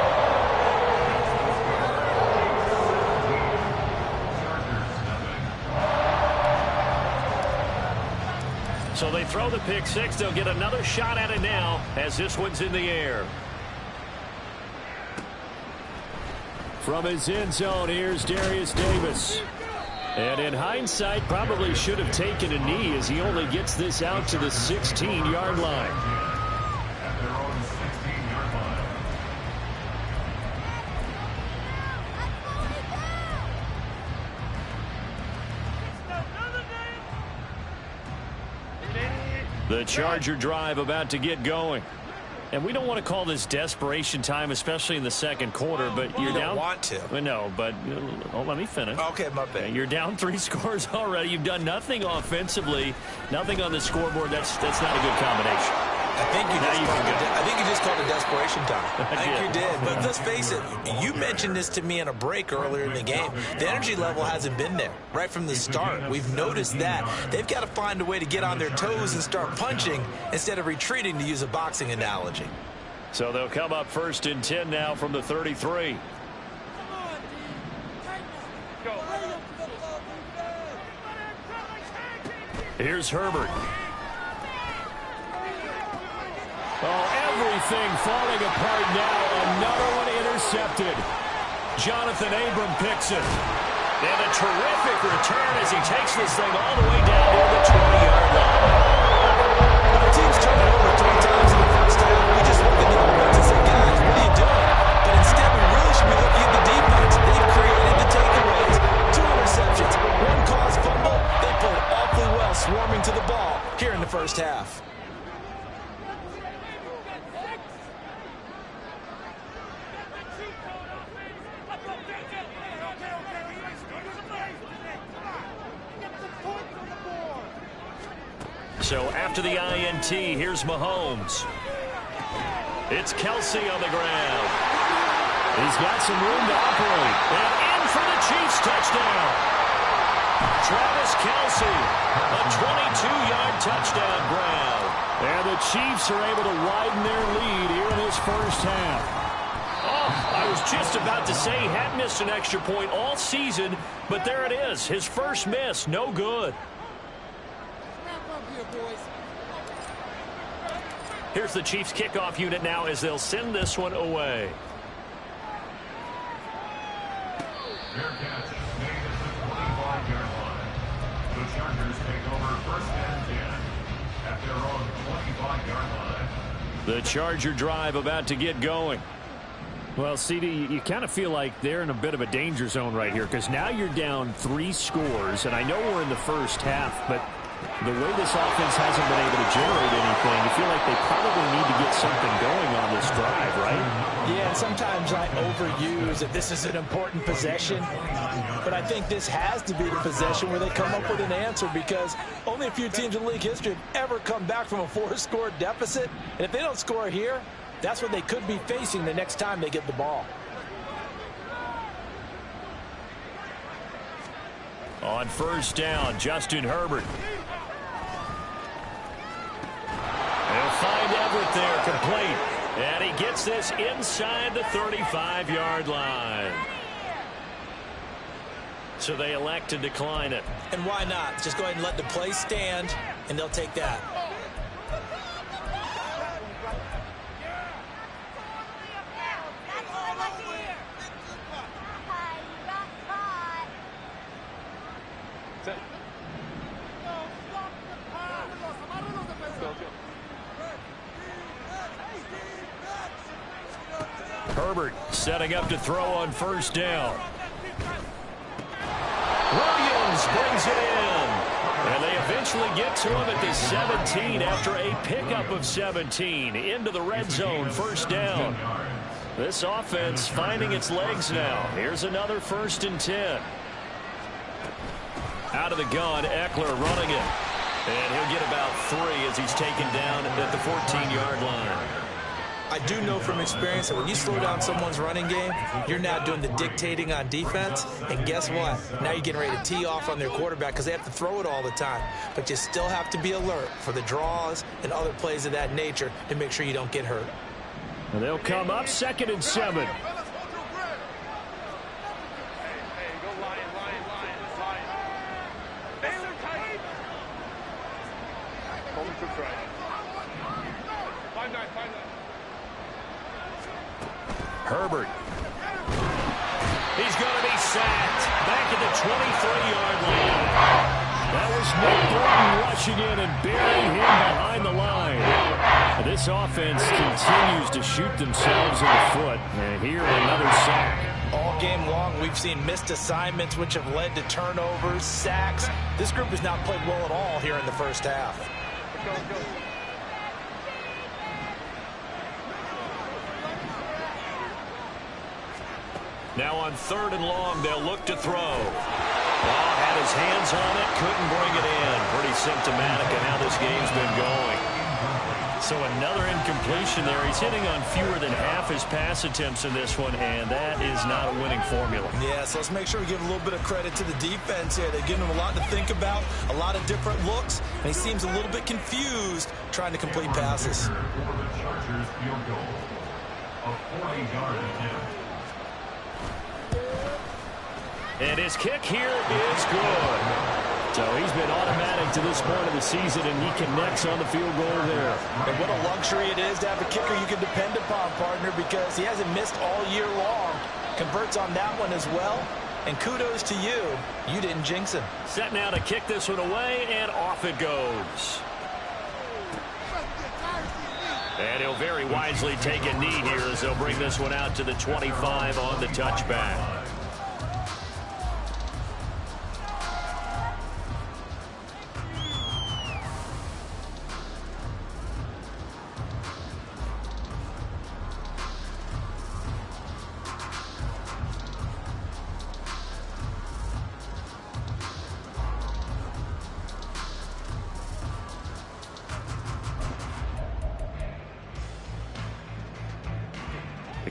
So they throw the pick six. They'll get another shot at it now as this one's in the air. From his end zone, here's Darius Davis. And in hindsight, probably should have taken a knee as he only gets this out to the 16-yard line. At their own 16-yard line. The Charger drive about to get going. And we don't want to call this desperation time, especially in the second quarter, but you're You down. don't want to. No, but let me finish. Okay, my bad. You're down 3 scores already. You've done nothing offensively, nothing on the scoreboard. That's not a good combination. I think you just called it desperation time. I think you did. But let's face it, you mentioned this to me in a break earlier in the game. The energy level hasn't been there right from the start. We've noticed that. They've got to find a way to get on their toes and start punching instead of retreating, to use a boxing analogy. So they'll come up 1st and 10 now from the 33. Here's Herbert. Oh, everything falling apart now. Another one intercepted. Jonathan Abram picks it. And a terrific return as he takes this thing all the way down near the 20-yard line. Our team's turned it over 3 times in the first half. We just look at the offense and say, guys, what are you doing? But instead, we really should be looking at the defense. They've created the takeaways. 2 interceptions, 1 caused fumble. They played awfully well swarming to the ball here in the first half. So after the INT, here's Mahomes. It's Kelsey on the ground. He's got some room to operate. And in for the Chiefs touchdown. Travis Kelsey, a 22-yard touchdown grab. And the Chiefs are able to widen their lead here in this first half. Oh, I was just about to say he hadn't missed an extra point all season, but there it is. His first miss, no good. Here's the Chiefs kickoff unit now as they'll send this one away. Fair catch made at the 25-yard line. The Chargers take over 1st and 10 at their own 25-yard line. The Charger drive about to get going. Well, CD, you kind of feel like they're in a bit of a danger zone right here because now you're down 3 scores, and I know we're in the first half, but the way this offense hasn't been able to generate anything, you feel like they probably need to get something going on this drive, right? Yeah, and sometimes I overuse that this is an important possession, but I think this has to be the possession where they come up with an answer because only a few teams in league history have ever come back from a 4-score deficit, and if they don't score here, that's what they could be facing the next time they get the ball. On 1st down, Justin Herbert. They'll find Everett there, complete. And he gets this inside the 35-yard line. So they elect to decline it. And why not? Just go ahead and let the play stand, and they'll take that. Herbert setting up to throw on 1st down. Williams brings it in. And they eventually get to him at the 17 after a pickup of 17 into the red zone. 1st down. This offense finding its legs now. Here's another 1st and 10. Out of the gun, Eckler running it. And he'll get about 3 as he's taken down at the 14-yard line. I do know from experience that when you slow down someone's running game, you're now doing the dictating on defense. And guess what? Now you're getting ready to tee off on their quarterback because they have to throw it all the time. But you still have to be alert for the draws and other plays of that nature to make sure you don't get hurt. And they'll come up 2nd and 7. Herbert. He's going to be sacked back at the 23-yard line. That was Nick Bolton rushing in and burying him behind the line. This offense continues to shoot themselves in the foot. And here, another sack. All game long, we've seen missed assignments, which have led to turnovers, sacks. This group has not played well at all here in the first half. Now on 3rd and long, they'll look to throw. Had his hands on it, couldn't bring it in. Pretty symptomatic of how this game's been going. So another incompletion there. He's hitting on fewer than half his pass attempts in this one, and that is not a winning formula. Yeah, so let's make sure we give a little bit of credit to the defense here. They're giving him a lot to think about, a lot of different looks, and he seems a little bit confused trying to complete passes. For the Chargers field goal, a 40-yard attempt. And his kick here is good. So he's been automatic to this point of the season, and he connects on the field goal there. And what a luxury it is to have a kicker you can depend upon, partner, because he hasn't missed all year long. Converts on that one as well. And kudos to you. You didn't jinx him. Set now to kick this one away, and off it goes. And he'll very wisely take a knee here as they'll bring this one out to the 25 on the touchback.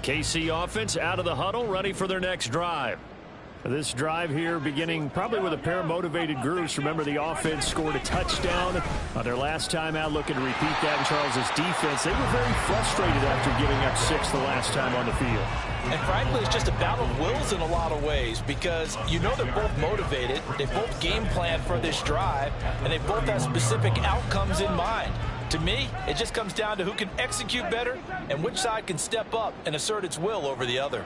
KC offense out of the huddle, ready for their next drive. This drive here beginning probably with a pair of motivated groups. Remember, the offense scored a touchdown on their last time out, looking to repeat that in Charles's defense. They were very frustrated after giving up 6 the last time on the field. And frankly, it's just a battle of wills in a lot of ways, because you know they're both motivated, they both game plan for this drive, and they both have specific outcomes in mind. To me, it just comes down to who can execute better and which side can step up and assert its will over the other.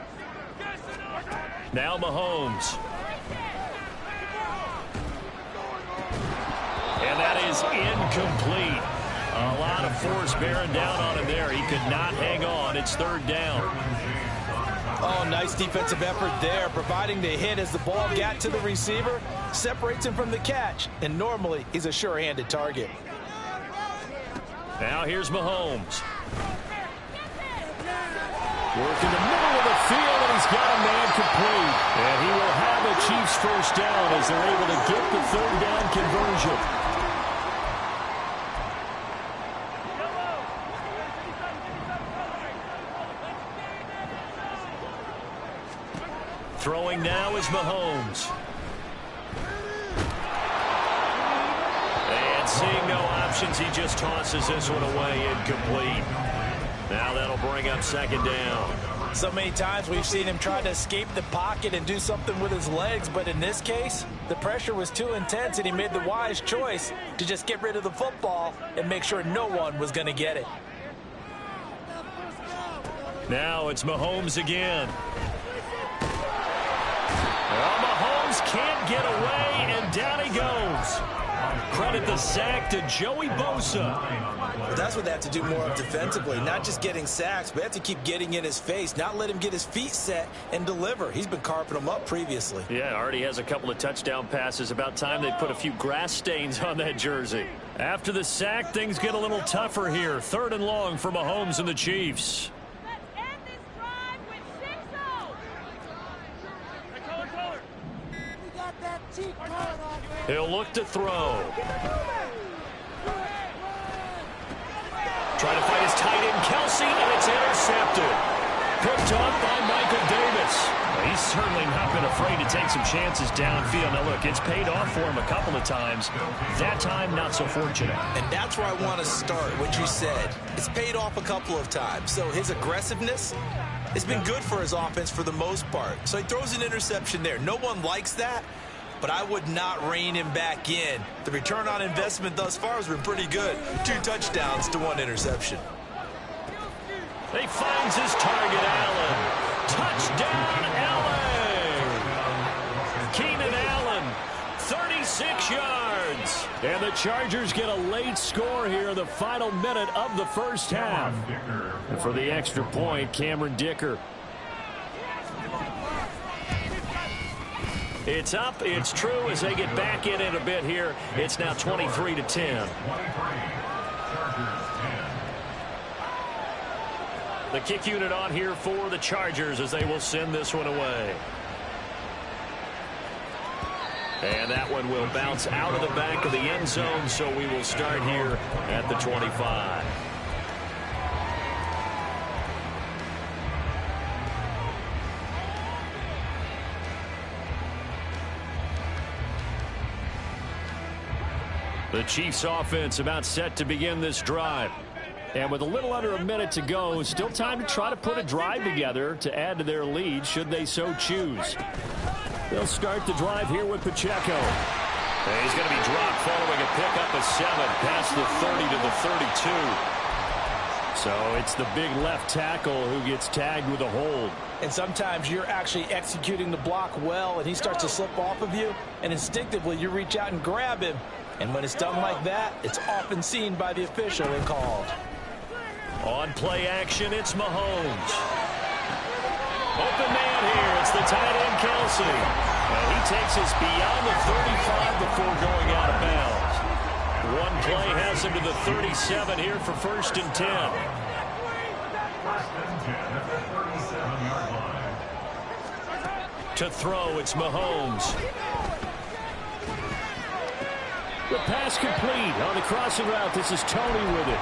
Now Mahomes. And that is incomplete. A lot of force bearing down on him there. He could not hang on. It's 3rd down. Oh, nice defensive effort there, providing the hit as the ball got to the receiver, separates him from the catch, and normally he's a sure-handed target. Now here's Mahomes. Working the middle of the field, and he's got a man complete. And he will have a Chiefs first down as they're able to get the 3rd down conversion. Throwing now is Mahomes. And seeing no options, he just tosses this one away, incomplete. Now that'll bring up 2nd down. So many times we've seen him try to escape the pocket and do something with his legs, but in this case, the pressure was too intense and he made the wise choice to just get rid of the football and make sure no one was going to get it. Now it's Mahomes again. Well, Mahomes can't get away, and down he goes. Credit the sack to Joey Bosa. But that's what they have to do more of defensively, not just getting sacks, but they have to keep getting in his face, not let him get his feet set and deliver. He's been carping them up previously. Yeah, already has a couple of touchdown passes. About time they put a few grass stains on that jersey. After the sack, things get a little tougher here. 3rd and long for Mahomes and the Chiefs. He'll look to throw. Trying to fight his tight end, Kelsey, and it's intercepted. Picked up by Michael Davis. He's certainly not been afraid to take some chances downfield. Now, look, it's paid off for him a couple of times. That time, not so fortunate. And that's where I want to start, what you said. It's paid off a couple of times. So his aggressiveness has been good for his offense for the most part. So he throws an interception there. No one likes that, but I would not rein him back in. The return on investment thus far has been pretty good. 2 touchdowns to 1 interception. He finds his target, Allen. Touchdown, Allen! Keenan Allen, 36 yards. And the Chargers get a late score here in the final minute of the first half. And for the extra point, Cameron Dicker. It's up, it's true, as they get back in it a bit here. It's now 23-10. The kick unit on here for the Chargers as they will send this one away. And that one will bounce out of the back of the end zone, so we will start here at the 25. The Chiefs offense about set to begin this drive. And with a little under a minute to go, still time to try to put a drive together to add to their lead should they so choose. They'll start the drive here with Pacheco. And he's going to be dropped following a pickup of 7 past the 30 to the 32. So it's the big left tackle who gets tagged with a hold. And sometimes you're actually executing the block well, and he starts to slip off of you, and instinctively you reach out and grab him. And when it's done like that, it's often seen by the official and called. On play action, it's Mahomes. Open man here. It's the tight end, Kelsey. And he takes us beyond the 35 before going out of bounds. One play has him to the 37 here for 1st and 10. 1st and 10 at the 37-yard line. To throw, it's Mahomes. The pass complete on the crossing route. This is Tony with it.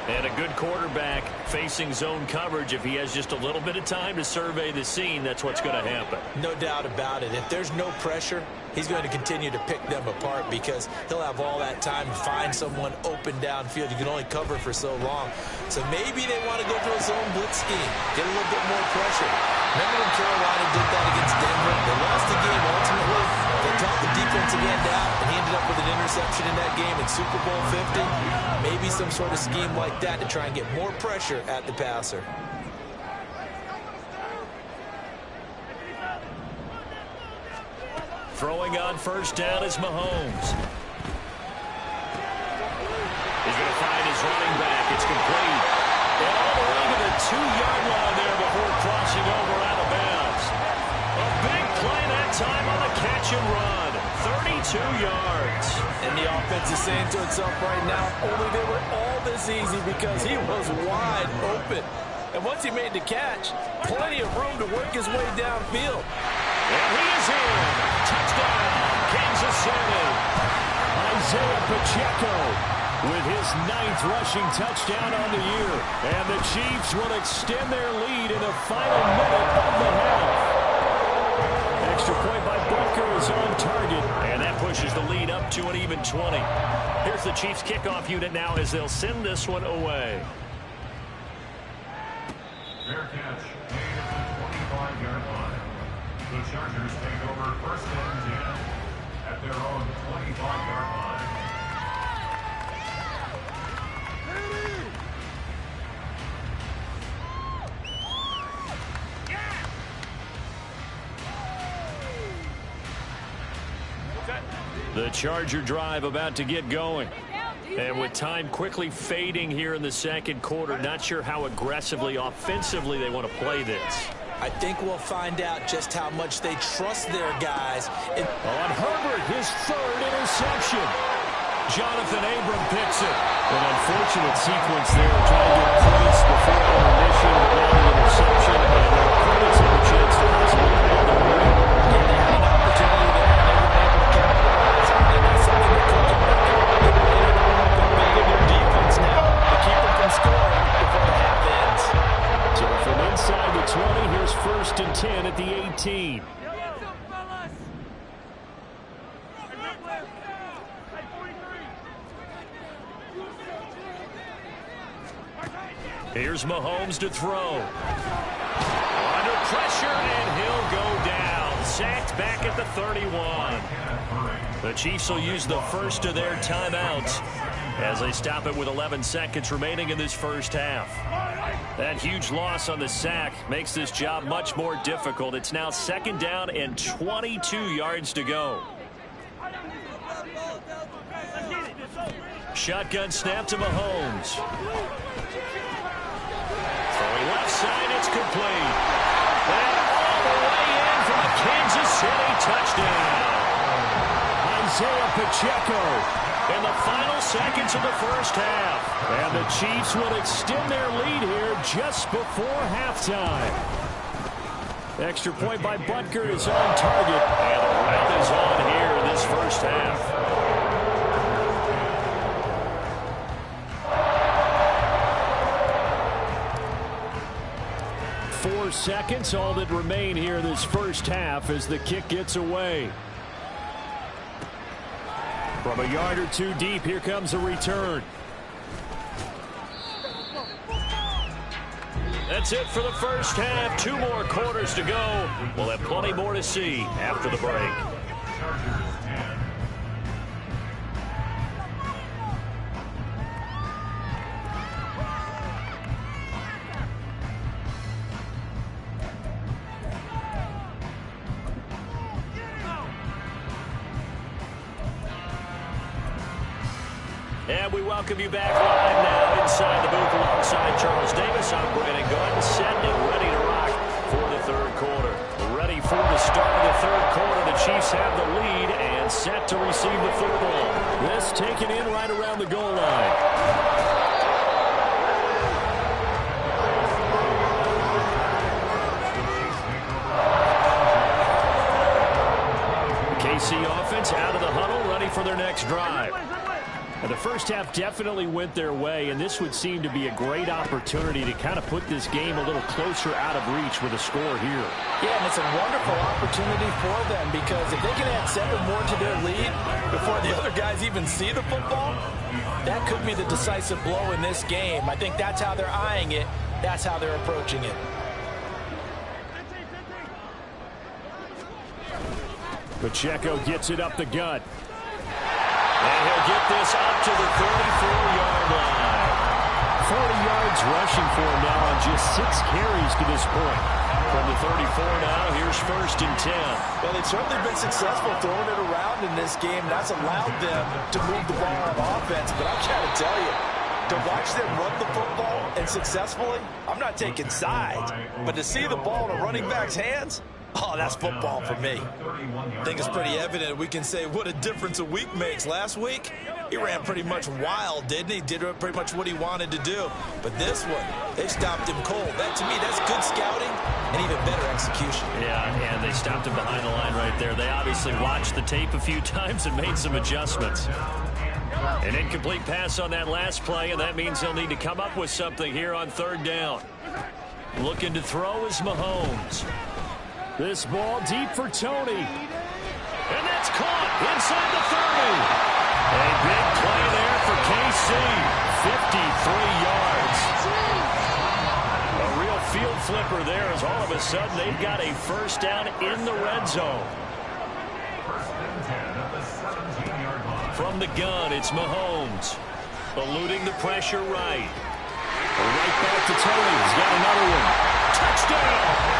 And a good quarterback facing zone coverage. If he has just a little bit of time to survey the scene, that's what's going to happen. No doubt about it. If there's no pressure, he's going to continue to pick them apart because he'll have all that time to find someone open downfield. You can only cover for so long. So maybe they want to go to a zone blitz scheme, get a little bit more pressure. Remember when Carolina did that against Denver? They lost the game ultimately. They taught the defensive end out, and he ended up with an interception in that game in Super Bowl 50. Maybe some sort of scheme like that to try and get more pressure at the passer. Throwing on 1st down is Mahomes. He's going to find his running back. It's complete. And all the way to the 2-yard line there before crossing over out of bounds. A big play that time on the catch and run. 32 yards. And the offense is saying to itself right now, only they were all this easy because he was wide open. And once he made the catch, plenty of room to work his way downfield. And he is in. Touchdown, Kansas City. Isaiah Pacheco with his 9th rushing touchdown on the year. And the Chiefs will extend their lead in the final minute of the half. Extra point by Booker is on target. And that pushes the lead up to an even 20. Here's the Chiefs kickoff unit now as they'll send this one away. Fair catch made at the 25-yard line. The Chargers take over 1st and 10 at their own 25-yard line. The Charger drive about to get going. And with time quickly fading here in the 2nd quarter, not sure how aggressively, offensively they want to play this. I think we'll find out just how much they trust their guys. On Herbert, his 3rd interception. Jonathan Abram picks it. An unfortunate sequence there, trying to get points before intermission, but now the interception, and their opponents have a chance to possibly grab the win. Yeah, they had an opportunity there, and they were able to the 18. Here's Mahomes to throw. Under pressure, and he'll go down. Sacked back at the 31. The Chiefs will use the first of their timeouts as they stop it with 11 seconds remaining in this first half. That huge loss on the sack makes this job much more difficult. It's now 2nd down and 22 yards to go. Shotgun snap to Mahomes. Throwing left side, it's complete. And all the way in for the Kansas City touchdown. Isaiah Pacheco in the final seconds of the first half. And the Chiefs will extend their lead here just before halftime. Extra point by Butker is on target. And the round is on here in this first half. 4 seconds, all that remain here this first half as the kick gets away. From a yard or two deep, here comes a return. That's it for the first half. 2 more quarters to go. We'll have plenty more to see after the break. And we welcome you back live now inside the booth alongside Charles Davis. I'm Brandon Gaudin, set and ready to rock for the third quarter. Ready for the start of the third quarter. The Chiefs have the lead and set to receive the football. This taken in right around the goal line. KC offense out of the huddle, ready for their next drive. And the first half definitely went their way, and this would seem to be a great opportunity to kind of put this game a little closer out of reach with a score here. Yeah, and it's a wonderful opportunity for them because if they can add 7 more to their lead before the other guys even see the football, that could be the decisive blow in this game. I think that's how they're eyeing it. That's how they're approaching it. Pacheco gets it up the gut. And he'll get this up to the 34-yard line. 40 yards rushing for him now on just 6 carries to this point. From the 34 now, here's 1st and 10. Well, they've certainly been successful throwing it around in this game. That's allowed them to move the ball on offense. But I'm trying to tell you, to watch them run the football and successfully, I'm not taking sides. But to see the ball in a running back's hands, oh, that's football for me. I think it's pretty evident we can say what a difference a week makes. Last week, he ran pretty much wild, didn't he? Did pretty much what he wanted to do. But this one, they stopped him cold. That, to me, that's good scouting and even better execution. Yeah, and they stopped him behind the line right there. They obviously watched the tape a few times and made some adjustments. An incomplete pass on that last play, and that means they'll need to come up with something here on 3rd down. Looking to throw is Mahomes. This ball deep for Tony. And that's caught inside the 30. A big play there for KC. 53 yards. A real field flipper there as all of a sudden they've got a 1st down in the red zone. From the gun, it's Mahomes. Eluding the pressure right. Right back to Tony. He's got another one. Touchdown!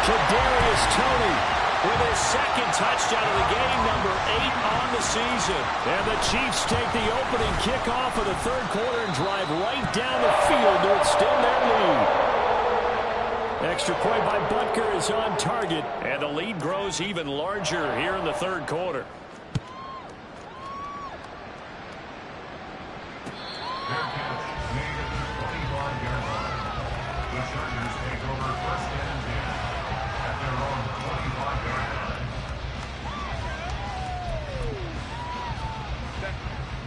Kadarius Toney with his 2nd touchdown of the game, number 8 on the season. And the Chiefs take the opening kickoff of the 3rd quarter and drive right down the field to extend their lead. Extra point by Butker is on target, and the lead grows even larger here in the 3rd quarter.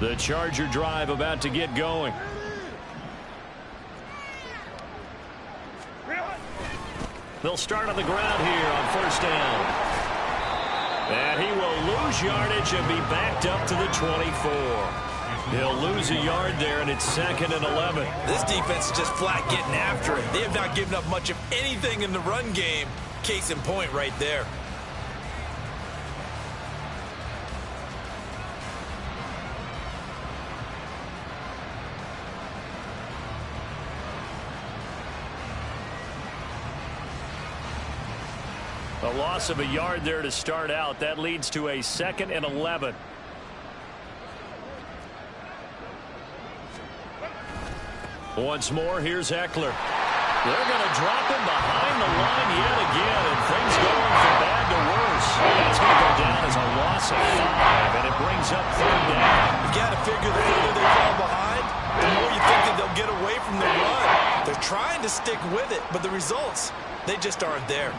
The Charger drive about to get going. They'll start on the ground here on first down. And he will lose yardage and be backed up to the 24. He'll lose a yard there, and it's 2nd and 11. This defense is just flat getting after it. They have not given up much of anything in the run game. Case in point right there. A loss of a yard there to start out. That leads to a 2nd and 11. Once more, here's Eckler. They're going to drop him behind the line yet again, and things going from bad to worse. That's going to go down as a loss of 5, and it brings up 3rd down. You got to figure the further they fall behind, the more you think that they'll get away from the run. They're trying to stick with it, but the results, they just aren't there.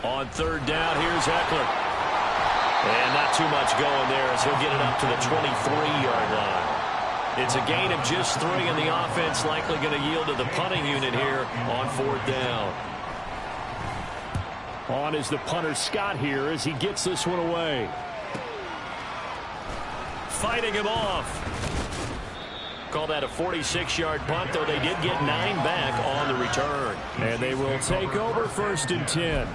On 3rd down, here's Eckler. And not too much going there as he'll get it up to the 23-yard line. It's a gain of just 3, and the offense likely going to yield to the punting unit here on 4th down. On is the punter Scott here as he gets this one away. Fighting him off. Call that a 46-yard punt, though they did get 9 back on the return. And they will take over 1st and 10.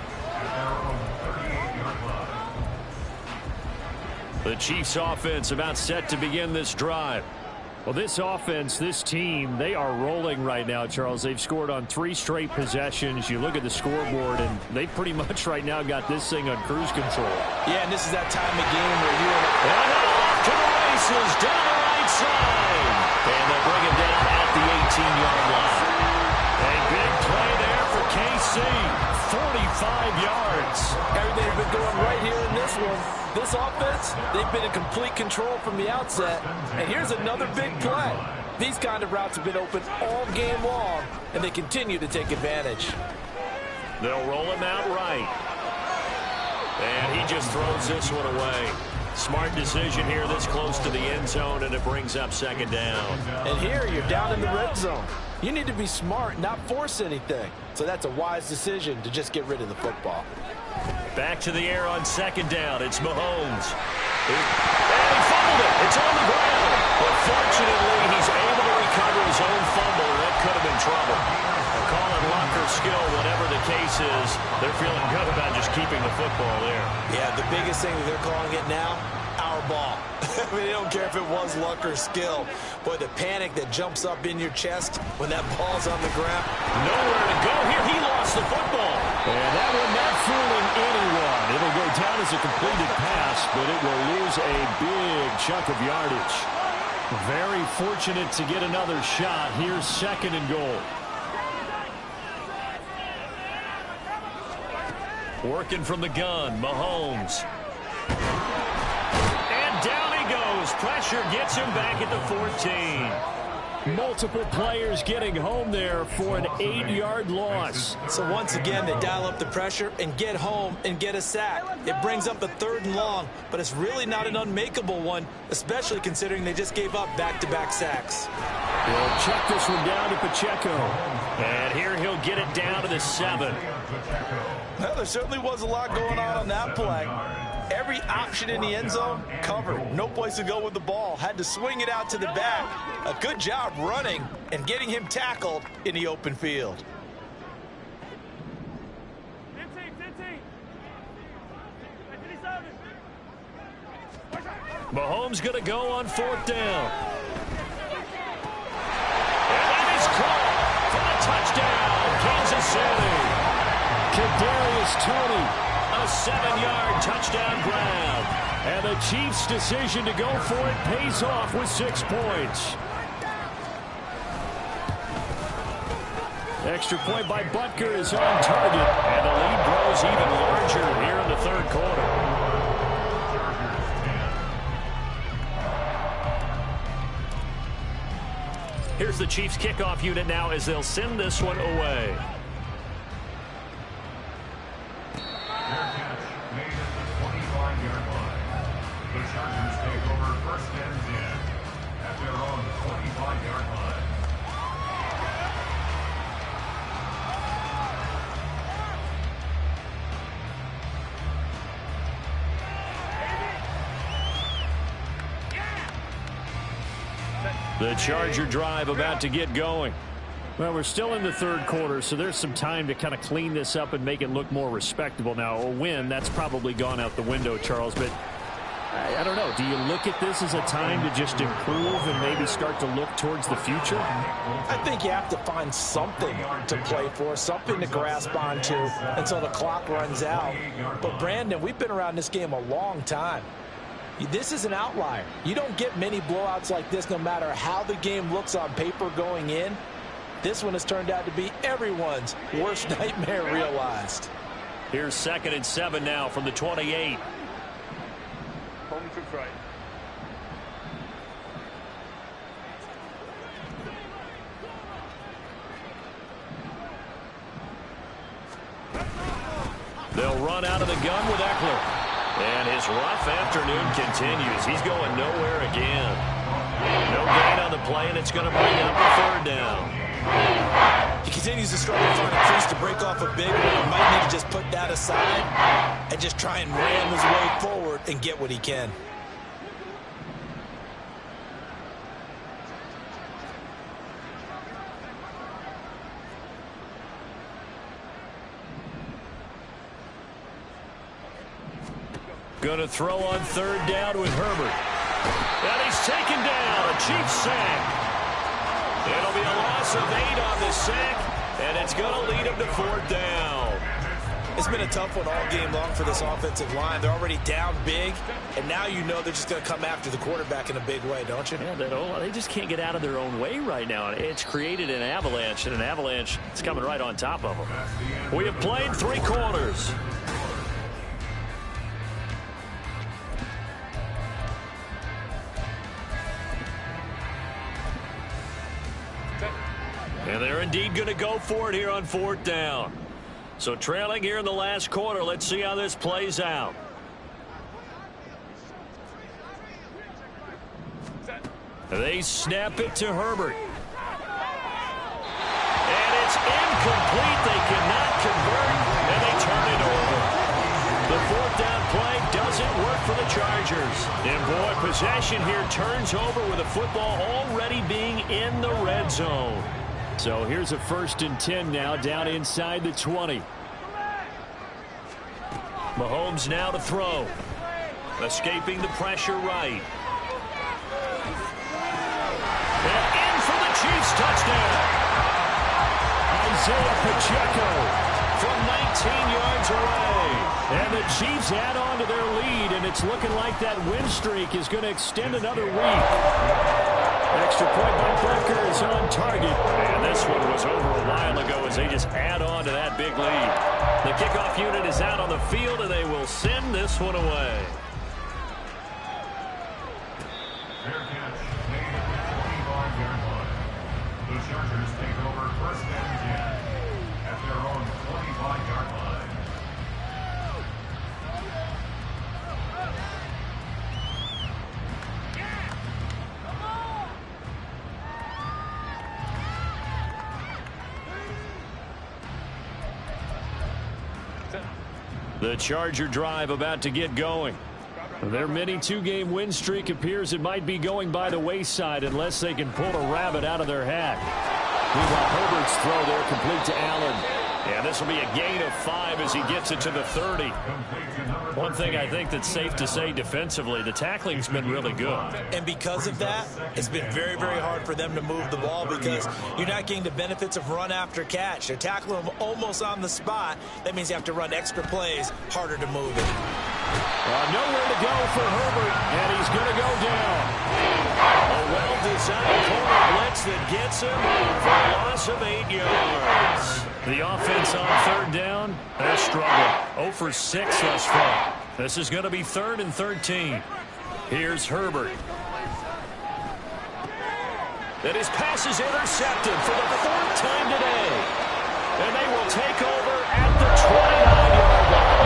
The Chiefs offense about set to begin this drive. Well, this offense, this team, they are rolling right now, Charles. They've scored on 3 straight possessions. You look at the scoreboard, and they pretty much right now got this thing on cruise control. Yeah, and this is that time of game where you and off to the races down the right side. And they'll bring him down at the 18-yard line. A big play there for KC. 45 yards. Everything's been going right here in this one. This offense, they've been in complete control from the outset. And here's another big play. These kind of routes have been open all game long, and they continue to take advantage. They'll roll him out right. And he just throws this one away. Smart decision here this close to the end zone, and it brings up 2nd down. And here you're down in the red zone. You need to be smart, not force anything. So that's a wise decision to just get rid of the football. Back to the air on 2nd down. It's Mahomes. And he fumbled it. It's on the ground. But fortunately, he's able to recover his own fumble. That could have been trouble. Call it luck or skill, whatever the case is. They're feeling good about just keeping the football there. Yeah, the biggest thing that they're calling it now, our ball. I mean, they don't care if it was luck or skill. Boy, the panic that jumps up in your chest when that ball's on the ground. Nowhere to go here. He lost the football. And that one not fooling anyone. It'll go down as a completed pass, but it will lose a big chunk of yardage. Very fortunate to get another shot. Here's 2nd and goal. Working from the gun, Mahomes. And down he goes. Pressure gets him back at the 14. Multiple players getting home there for an 8-yard loss. So once again, they dial up the pressure and get home and get a sack. It brings up a 3rd and long, but it's really not an unmakeable one, especially considering they just gave up back-to-back sacks. We'll check this one down to Pacheco. And here he'll get it down to the 7. Well, there certainly was a lot going on that play. Every option in the end zone covered. No place to go with the ball. Had to swing it out to the back. A good job running and getting him tackled in the open field. Mahomes going to go on 4th down. And that is caught for the touchdown, Kansas City. Kadarius Toney, a 7-yard touchdown grab. And the Chiefs' decision to go for it pays off with 6 points. Extra point by Butker is on target. And the lead grows even larger here in the 3rd quarter. Here's the Chiefs kickoff unit now as they'll send this one away. Their catch made at the 25-yard line. The Chargers take over 1st and 10 at their own 25-yard line. The Charger drive about to get going. Well, we're still in the third quarter, so there's some time to kind of clean this up and make it look more respectable. Now, a win, that's probably gone out the window, Charles, but I don't know. Do you look at this as a time to just improve and maybe start to look towards the future? I think you have to find something to play for, something to grasp onto until the clock runs out. But, Brandon, we've been around this game a long time. This is an outlier. You don't get many blowouts like this no matter how the game looks on paper going in. This one has turned out to be everyone's worst nightmare realized. Here's 2nd and 7 now from the 28. Home to right. They'll run out of the gun with Eckler. And his rough afternoon continues. He's going nowhere again. No gain on the play, and it's going to bring up a 3rd down. He continues to struggle to find a crease to break off a big one. He might need to just put that aside and just try and ram his way forward and get what he can. Going to throw on 3rd down with Herbert. And he's taken down. A Chiefs sack. It'll be a loss of 8 on the sack, and it's going to lead him to 4th down. It's been a tough one all game long for this offensive line. They're already down big, and now you know they're just going to come after the quarterback in a big way, don't you? Yeah, they just can't get out of their own way right now. It's created an avalanche, and an avalanche is coming right on top of them. We have played 3 quarters. And they're indeed going to go for it here on 4th down. So trailing here in the last quarter. Let's see how this plays out. They snap it to Herbert. And it's incomplete. They cannot convert, and they turn it over. The 4th down play doesn't work for the Chargers. And boy, possession here turns over with the football already being in the red zone. So here's a 1st and 10 now, down inside the 20. Mahomes now to throw. Escaping the pressure right. And in for the Chiefs touchdown. Isaiah Pacheco From 19 yards away. And the Chiefs add on to their lead, and it's looking like that win streak is going to extend another week. Extra point by Butker is on target. And this one was over a while ago as they just add on to that big lead. The kickoff unit is out on the field, and they will send this one away. Fair catch made at the 25-yard line. The Chargers take over 1st and 10 at their own 25-yard line. The Charger drive about to get going. Their mini 2-game win streak appears it might be going by the wayside unless they can pull a rabbit out of their hat. Meanwhile, Herbert's throw there complete to Allen. And this will be a gain of 5 as he gets it to the 30. One thing I think that's safe to say defensively, the tackling's been really good. And because of that, it's been very, very hard for them to move the ball because you're not getting the benefits of run after catch. They're tackling them almost on the spot. That means you have to run extra plays, harder to move it. Nowhere to go for Herbert, and he's going to go down. A well-designed corner blitz that gets him for a loss of 8 yards. The offense on 3rd down, they're struggling. 0 for 6 thus far. This is going to be 3rd and 13. Here's Herbert. And his pass is intercepted for the 4th time today. And they will take over at the 29-yard line.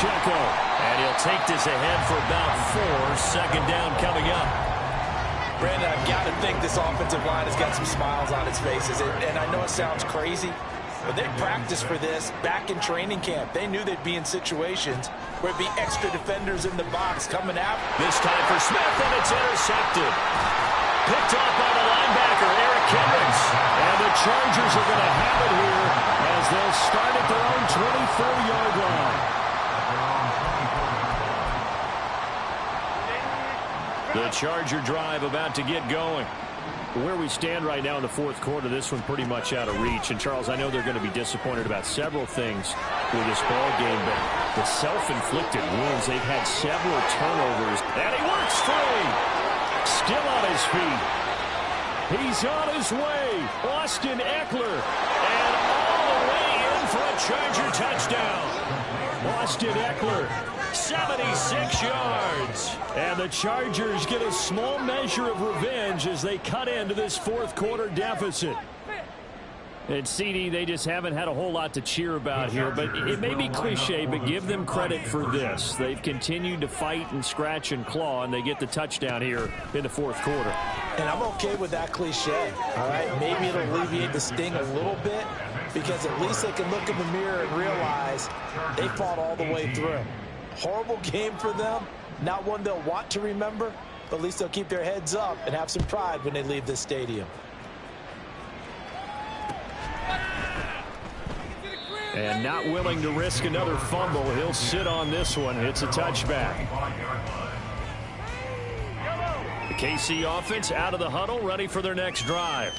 Pacheco. And he'll take this ahead for about 4. Second down coming up. Brandon, I've got to think this offensive line has got some smiles on its faces. And I know it sounds crazy, but they practiced for this back in training camp. They knew they'd be in situations where it'd be extra defenders in the box coming out. This time for Smith, and it's intercepted. Picked off by the linebacker, Eric Kendricks. And the Chargers are going to have it here as they'll start at their own 24-yard line. The Charger drive about to get going. Where we stand right now in the fourth quarter, this one pretty much out of reach. And, Charles, I know they're going to be disappointed about several things with this ball game, but the self-inflicted wounds, they've had several turnovers. And he works free. Still on his feet. He's on his way. Austin Ekeler. And all the way in for a Charger touchdown. Austin Ekeler, 76 yards. And the Chargers get a small measure of revenge as they cut into this fourth quarter deficit. And CD, they just haven't had a whole lot to cheer about here, but it may be cliche, but give them credit for this. They've continued to fight and scratch and claw, and they get the touchdown here in the fourth quarter. And I'm okay with that cliche, all right? Maybe it'll alleviate the sting a little bit because at least they can look in the mirror and realize they fought all the way through. Horrible game for them, not one they'll want to remember, but at least they'll keep their heads up and have some pride when they leave this stadium. And not willing to risk another fumble. He'll sit on this one. It's a touchback. The KC offense out of the huddle, ready for their next drive.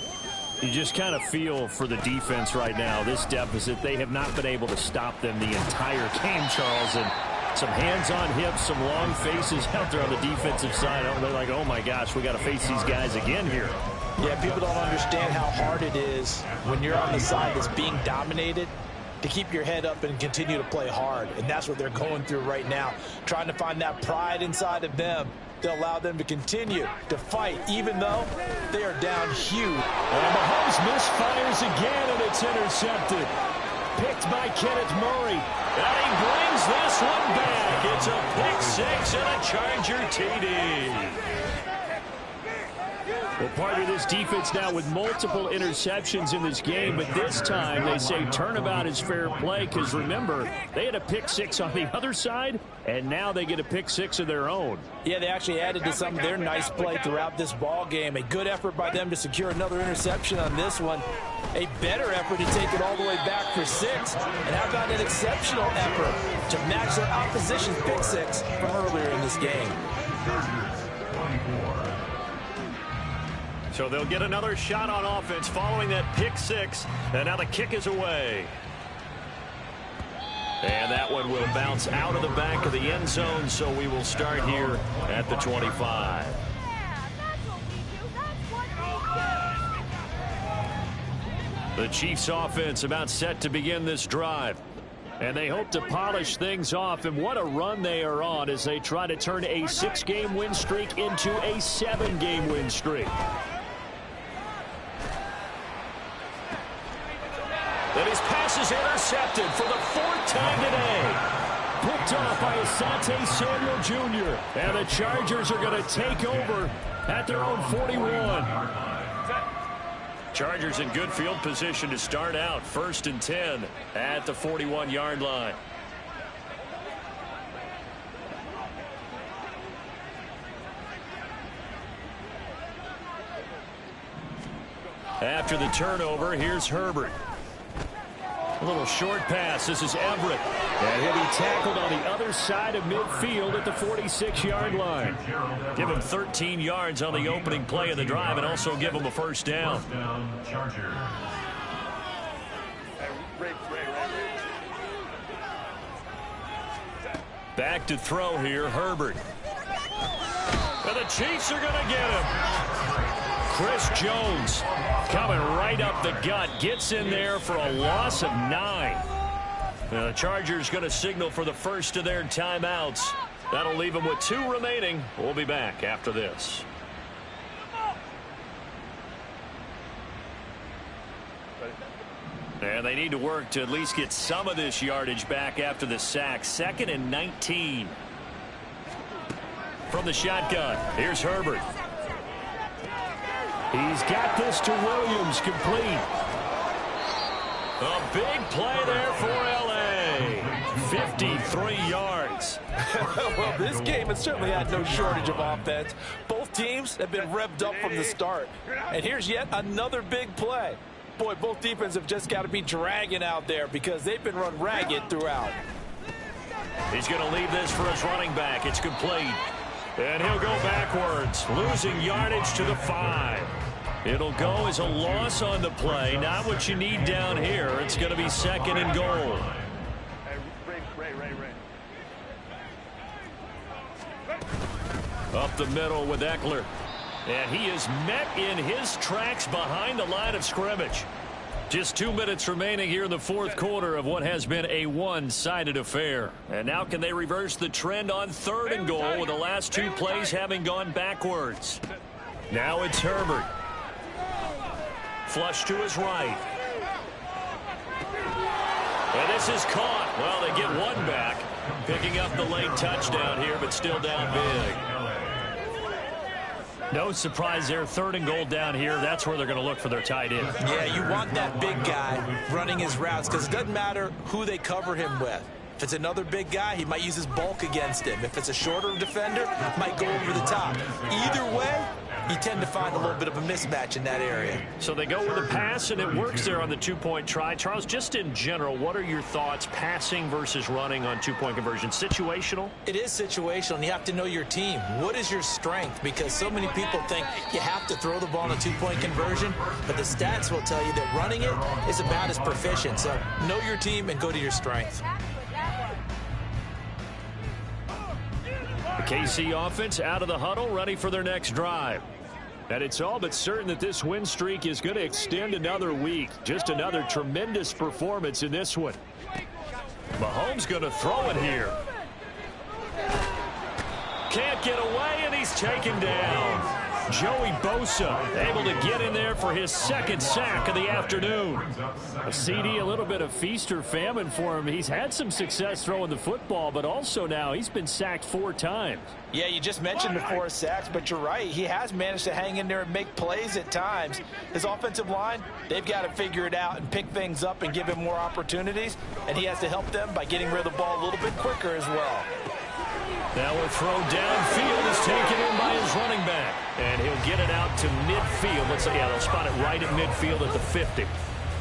You just kind of feel for the defense right now. This deficit, they have not been able to stop them the entire game, Charles. And some hands on hips, some long faces out there on the defensive side. They're like, oh, my gosh, we got to face these guys again here. Yeah, people don't understand how hard it is when you're on the side that's being dominated to keep your head up and continue to play hard. And that's what they're going through right now, trying to find that pride inside of them to allow them to continue to fight, even though they are down huge. And Mahomes misfires again, and it's intercepted. Picked by Kenneth Murray. And he brings this one back. It's a pick six and a Charger TD. Well, part of this defense now with multiple interceptions in this game, but this time they say turnabout is fair play because, remember, they had a pick six on the other side, and now they get a pick six of their own. Yeah, they actually added to some of their nice play throughout this ball game. A good effort by them to secure another interception on this one. A better effort to take it all the way back for 6. And how about an exceptional effort to match their opposition's pick six from earlier in this game. So they'll get another shot on offense following that pick six. And now the kick is away. And that one will bounce out of the back of the end zone. So we will start here at the 25. The Chiefs offense about set to begin this drive. And they hope to polish things off. And what a run they are on as they try to turn a 6-game win streak into a 7-game win streak. And his pass is intercepted for the 4th time today. Picked off by Asante Samuel Jr. And the Chargers are going to take over at their own 41. Chargers in good field position to start out. 1st and 10 at the 41-yard line. After the turnover, here's Herbert. A little short pass. This is Everett. And he'll be tackled on the other side of midfield at the 46-yard line. Give him 13 yards on the opening play of the drive and also give him a first down. Back to throw here, Herbert. And the Chiefs are going to get him. Chris Jones coming right up the gut. Gets in there for a loss of 9. Now the Chargers going to signal for the first of their timeouts. That'll leave them with 2 remaining. We'll be back after this. And they need to work to at least get some of this yardage back after the sack. 2nd and 19. From the shotgun, here's Herbert. He's got this to Williams, complete. A big play there for L.A. 53 yards. Well, this game has certainly had no shortage of offense. Both teams have been revved up from the start. And here's yet another big play. Boy, both defenses have just got to be dragging out there because they've been run ragged throughout. He's going to leave this for his running back. It's complete. And he'll go backwards, losing yardage to the 5. It'll go as a loss on the play. Not what you need down here. It's going to be 2nd and goal. Up the middle with Eckler. And he is met in his tracks behind the line of scrimmage. Just 2 minutes remaining here in the 4th quarter of what has been a one-sided affair. And now can they reverse the trend on 3rd and goal with the last 2 plays having gone backwards? Now it's Herbert. Flush to his right. And this is caught. Well, they get one back. Picking up the late touchdown here, but still down big. No surprise there. 3rd and goal down here. That's where they're going to look for their tight end. Yeah, you want that big guy running his routes because it doesn't matter who they cover him with. If it's another big guy, he might use his bulk against him. If it's a shorter defender, might go over the top. Either way, you tend to find a little bit of a mismatch in that area. So they go with a pass, and it works there on the 2-point try. Charles, just in general, what are your thoughts passing versus running on 2-point conversion? Situational? It is situational, and you have to know your team. What is your strength? Because so many people think you have to throw the ball in a 2-point conversion, but the stats will tell you that running it is about as proficient. So know your team and go to your strength. The KC offense out of the huddle, ready for their next drive. And it's all but certain that this win streak is going to extend another week. Just another tremendous performance in this one. Mahomes going to throw it here. Can't get away, and he's taken down. Joey Bosa able to get in there for his 2nd sack of the afternoon. A CD, a little bit of feast or famine for him. He's had some success throwing the football, but also now he's been sacked 4 times. Yeah, you just mentioned the 4 sacks, but you're right. He has managed to hang in there and make plays at times. His offensive line, they've got to figure it out and pick things up and give him more opportunities, and he has to help them by getting rid of the ball a little bit quicker as well. Now a throw downfield is taken in by his running back. And he'll get it out to midfield. Let's say, yeah, they'll spot it right at midfield at the 50.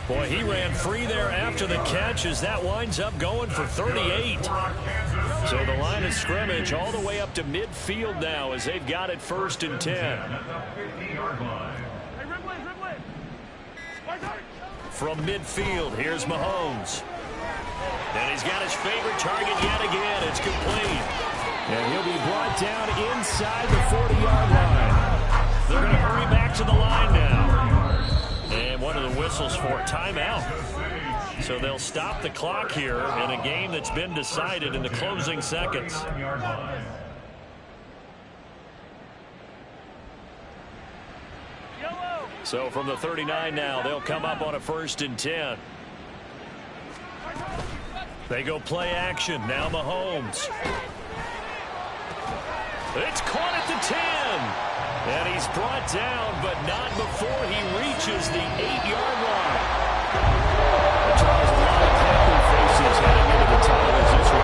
Boy, he ran free there after the catch as that winds up going for 38. So the line of scrimmage all the way up to midfield now as they've got it 1st and 10. From midfield, here's Mahomes. And he's got his favorite target yet again. It's complete. And he'll be brought down inside the 40-yard line. They're going to hurry back to the line now. And one of the whistles for timeout. So they'll stop the clock here in a game that's been decided in the closing seconds. So from the 39 now, they'll come up on a 1st and 10. They go play action. Now Mahomes. It's caught at the 10. And he's brought down, but not before he reaches the 8-yard line. Charles, a lot of Panther faces heading into the tunnel as this one.